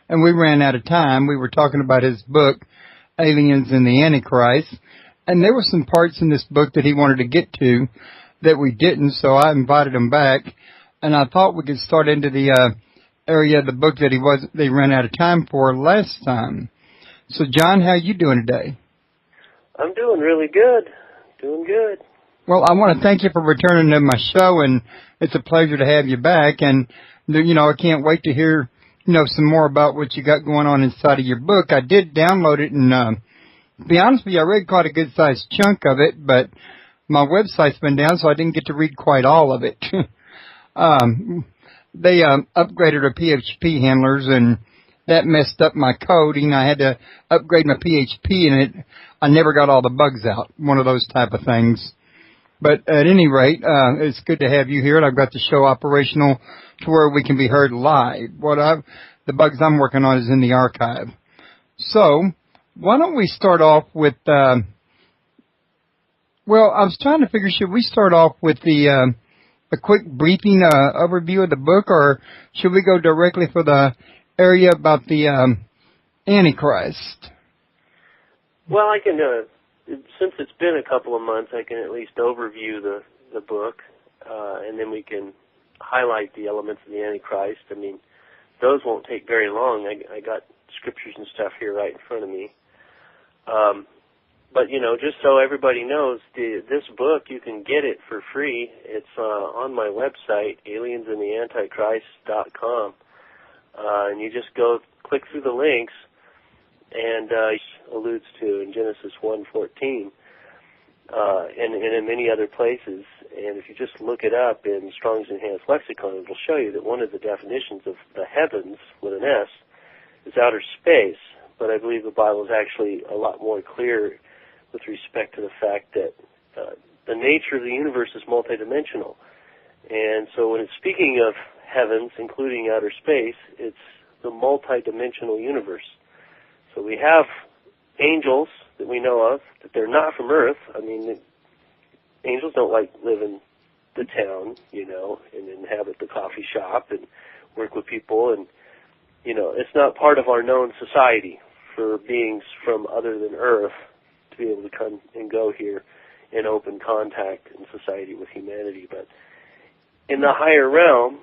and we ran out of time. We were talking about his book, Aliens and the Antichrist, and there were some parts in this book that he wanted to get to, that we didn't, so I invited him back, and I thought we could start into the area of the book that they ran out of time for last time. So, John, how you doing today? I'm doing really good. Doing good. Well, I want to thank you for returning to my show, and it's a pleasure to have you back. And, I can't wait to hear, some more about what you got going on inside of your book. I did download it, and to be honest with you, I read quite a good-sized chunk of it, but my website's been down, so I didn't get to read quite all of it. They upgraded our PHP handlers, and that messed up my coding. I had to upgrade my PHP, and I never got all the bugs out, one of those type of things. But at any rate, it's good to have you here, and I've got the show operational to where we can be heard live. The bugs I'm working on is in the archive. So, why don't we start off with, I was trying to figure, should we start off with a quick briefing overview of the book, or should we go directly for the area about the Antichrist? Well, I can, since it's been a couple of months, I can at least overview the book, and then we can highlight the elements of the Antichrist. I mean, those won't take very long. I got scriptures and stuff here right in front of me. But, just so everybody knows, this book, you can get it for free. It's on my website, aliensandtheantichrist.com. And you just click through the links, and alludes to in Genesis 1:14, and in many other places. And if you just look it up in Strong's Enhanced Lexicon, it will show you that one of the definitions of the heavens, with an S, is outer space. But I believe the Bible is actually a lot more clear with respect to the fact that the nature of the universe is multidimensional. And so when it's speaking of heavens, including outer space, it's the multidimensional universe. So we have angels that we know of, that they're not from Earth. I mean, angels don't live in the town, and inhabit the coffee shop and work with people. And, it's not part of our known society for beings from other than Earth to be able to come and go here in open contact in society with humanity. But in the higher realm,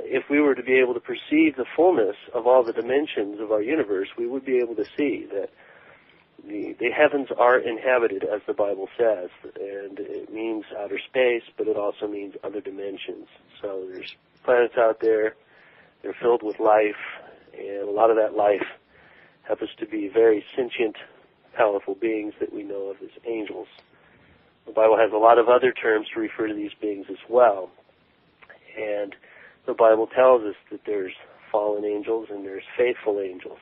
if we were to be able to perceive the fullness of all the dimensions of our universe, we would be able to see that the heavens are inhabited, as the Bible says, and it means outer space, but it also means other dimensions. So there's planets out there, they're filled with life, and a lot of that life happens to be very sentient, powerful beings that we know of as angels. The Bible has a lot of other terms to refer to these beings as well, and the Bible tells us that there's fallen angels and there's faithful angels.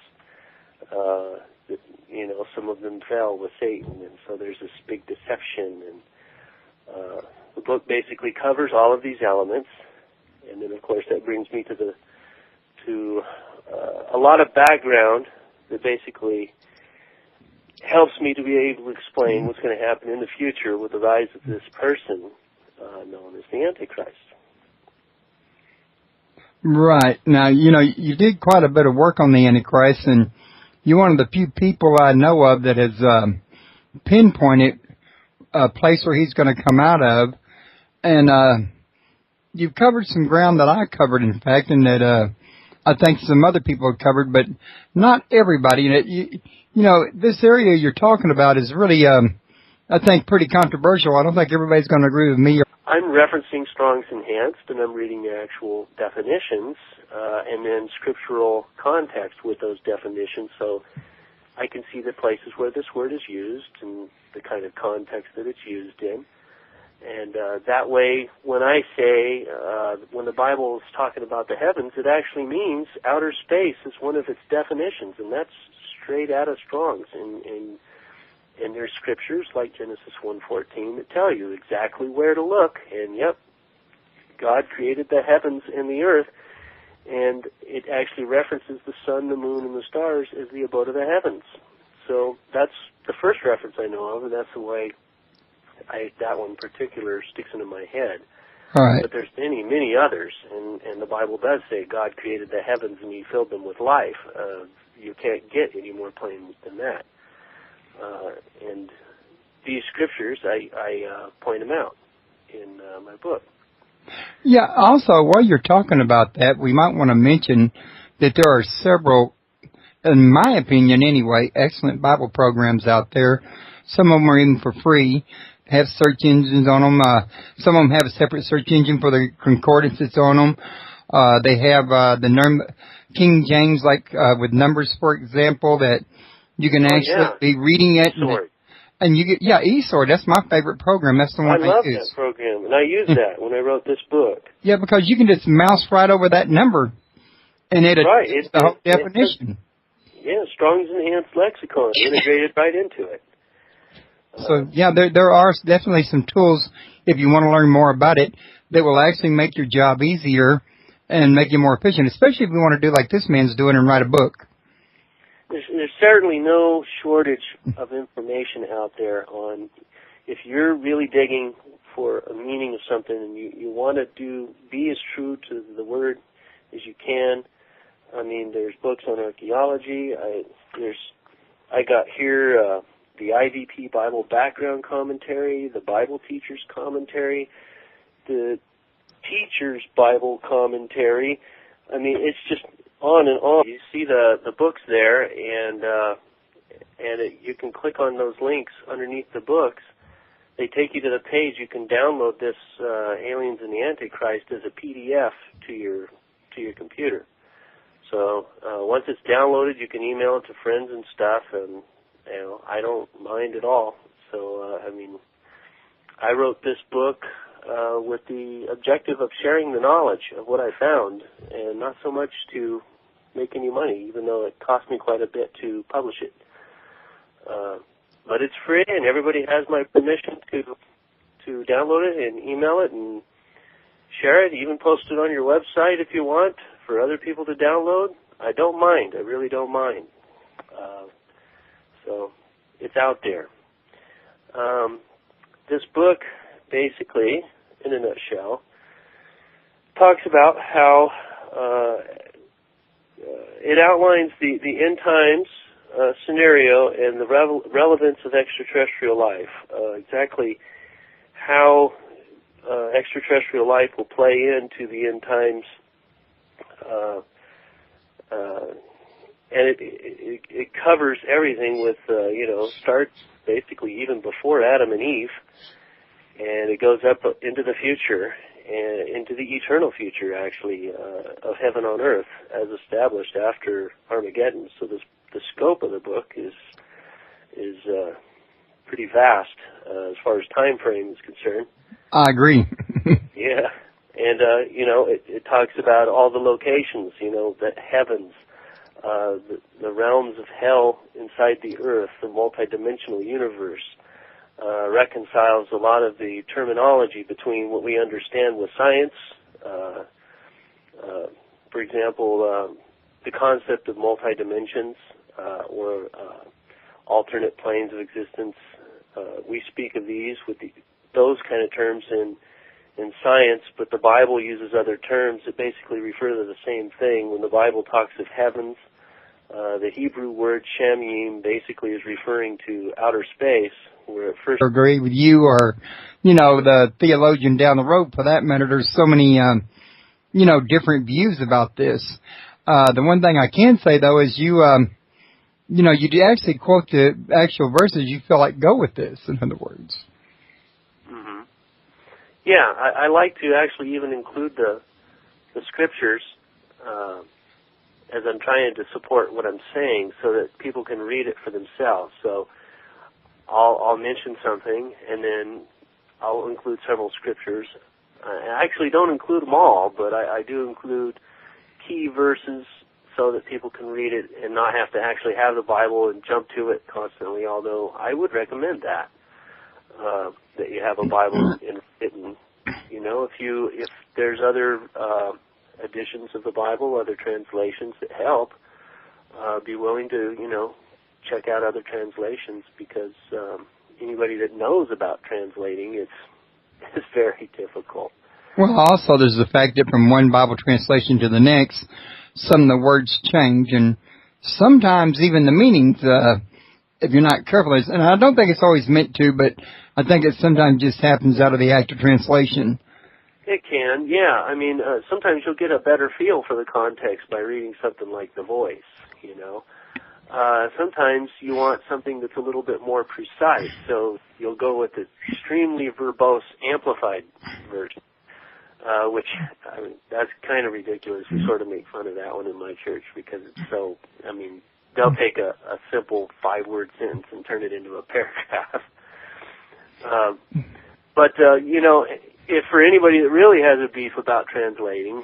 Some of them fell with Satan, and so there's this big deception. And the book basically covers all of these elements, and then of course that brings me to a lot of background that basically helps me to be able to explain what's going to happen in the future with the rise of this person known as the Antichrist. Right. Now, you did quite a bit of work on the Antichrist, and you're one of the few people I know of that has pinpointed a place where he's going to come out of. And you've covered some ground that I covered, in fact, and that I think some other people have covered, but not everybody. This area you're talking about is really, I think, pretty controversial. I don't think everybody's going to agree with me. I'm referencing Strong's Enhanced, and I'm reading the actual definitions and then scriptural context with those definitions, so I can see the places where this word is used and the kind of context that it's used in. And that way, when I say, when the Bible is talking about the heavens, it actually means outer space is one of its definitions, and that's straight out of Strong's. And there's scriptures like Genesis 1:14 that tell you exactly where to look. And yep, God created the heavens and the earth, and it actually references the sun, the moon, and the stars as the abode of the heavens. So that's the first reference I know of, and that's the way that one in particular sticks into my head. All right. But there's many, many others, and the Bible does say God created the heavens and He filled them with life. You can't get any more plain than that. And these scriptures, I point them out. in my book. Yeah, also, while you're talking about that, we might want to mention that there are several, in my opinion anyway, excellent Bible programs out there. Some of them are even for free, have search engines on them. Some of them have a separate search engine for the concordance that's on them. They have King James, like with Numbers, for example, that you can actually be reading it. And you get, eSword, that's my favorite program. That's the one I love use. That program, and I used that when I wrote this book. Yeah, because you can just mouse right over that number, and it's the whole definition. Strong's Enhanced Lexicon, integrated right into it. So, there are definitely some tools, if you want to learn more about it, that will actually make your job easier and make you more efficient, especially if you want to do like this man's doing and write a book. There's certainly no shortage of information out there on if you're really digging for a meaning of something and you want to be as true to the Word as you can. I mean, there's books on archaeology. I got here the IVP Bible Background Commentary, the Bible Teacher's Commentary, the Teacher's Bible Commentary. I mean, it's just on and on. You see the books there, and you can click on those links underneath the books. They take you to the page. You can download this Aliens and the Antichrist as a PDF to your computer. So once it's downloaded, you can email it to friends and stuff, and I don't mind at all. So I wrote this book with the objective of sharing the knowledge of what I found, and not so much to make any money, even though it cost me quite a bit to publish it. But it's free, and everybody has my permission to download it and email it and share it, even post it on your website if you want for other people to download. I don't mind. I really don't mind. So it's out there. This book, basically, in a nutshell, talks about how it outlines the end times scenario and the relevance of extraterrestrial life, exactly how extraterrestrial life will play into the end times, and it covers everything with, starts basically even before Adam and Eve, and it goes up into the future, and into the eternal future, actually, of heaven on earth, as established after Armageddon. So the scope of the book is pretty vast as far as time frame is concerned. I agree. Yeah, and it talks about all the locations, the heavens, the realms of hell inside the earth, the multidimensional universe. Reconciles a lot of the terminology between what we understand with science. For example, the concept of multi-dimensions or alternate planes of existence. We speak of these with those kind of terms in science, but the Bible uses other terms that basically refer to the same thing. When the Bible talks of heavens, the Hebrew word shamim basically is referring to outer space, where at first... I agree with you, or, the theologian down the road, for that matter. There's so many, different views about this. The one thing I can say, though, is you actually quote the actual verses you feel like go with this, in other words. Mm-hmm. Yeah, I like to actually even include the scriptures as I'm trying to support what I'm saying so that people can read it for themselves. So I'll mention something, and then I'll include several scriptures. I actually don't include them all, but I do include key verses so that people can read it and not have to actually have the Bible and jump to it constantly, although I would recommend that you have a Bible written. If there's other editions of the Bible, other translations that help, be willing to, check out other translations, because anybody that knows about translating, it's very difficult. Well, also there's the fact that from one Bible translation to the next, some of the words change, and sometimes even the meanings, if you're not careful. And I don't think it's always meant to, but I think it sometimes just happens out of the act of translation. It can, yeah. I mean, sometimes you'll get a better feel for the context by reading something like The Voice, you know. Sometimes you want something that's a little bit more precise, so you'll go with the extremely verbose, amplified version, which, I mean, that's kind of ridiculous. We sort of make fun of that one in my church because it's so, I mean, they'll take a simple 5-word sentence and turn it into a paragraph. But you know, if for anybody that really has a beef about translating,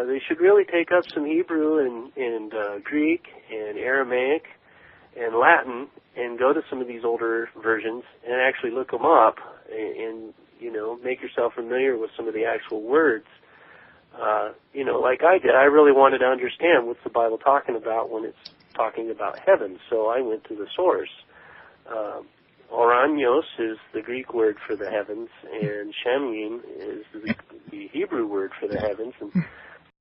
they should really take up some Hebrew and Greek and Aramaic and Latin and go to some of these older versions and actually look them up and you know, make yourself familiar with some of the actual words. You know, like I did, I really wanted to understand what's the Bible talking about when it's talking about heaven, so I went to the source. Oranios is the Greek word for the heavens, and Shamim is the Hebrew word for the heavens. And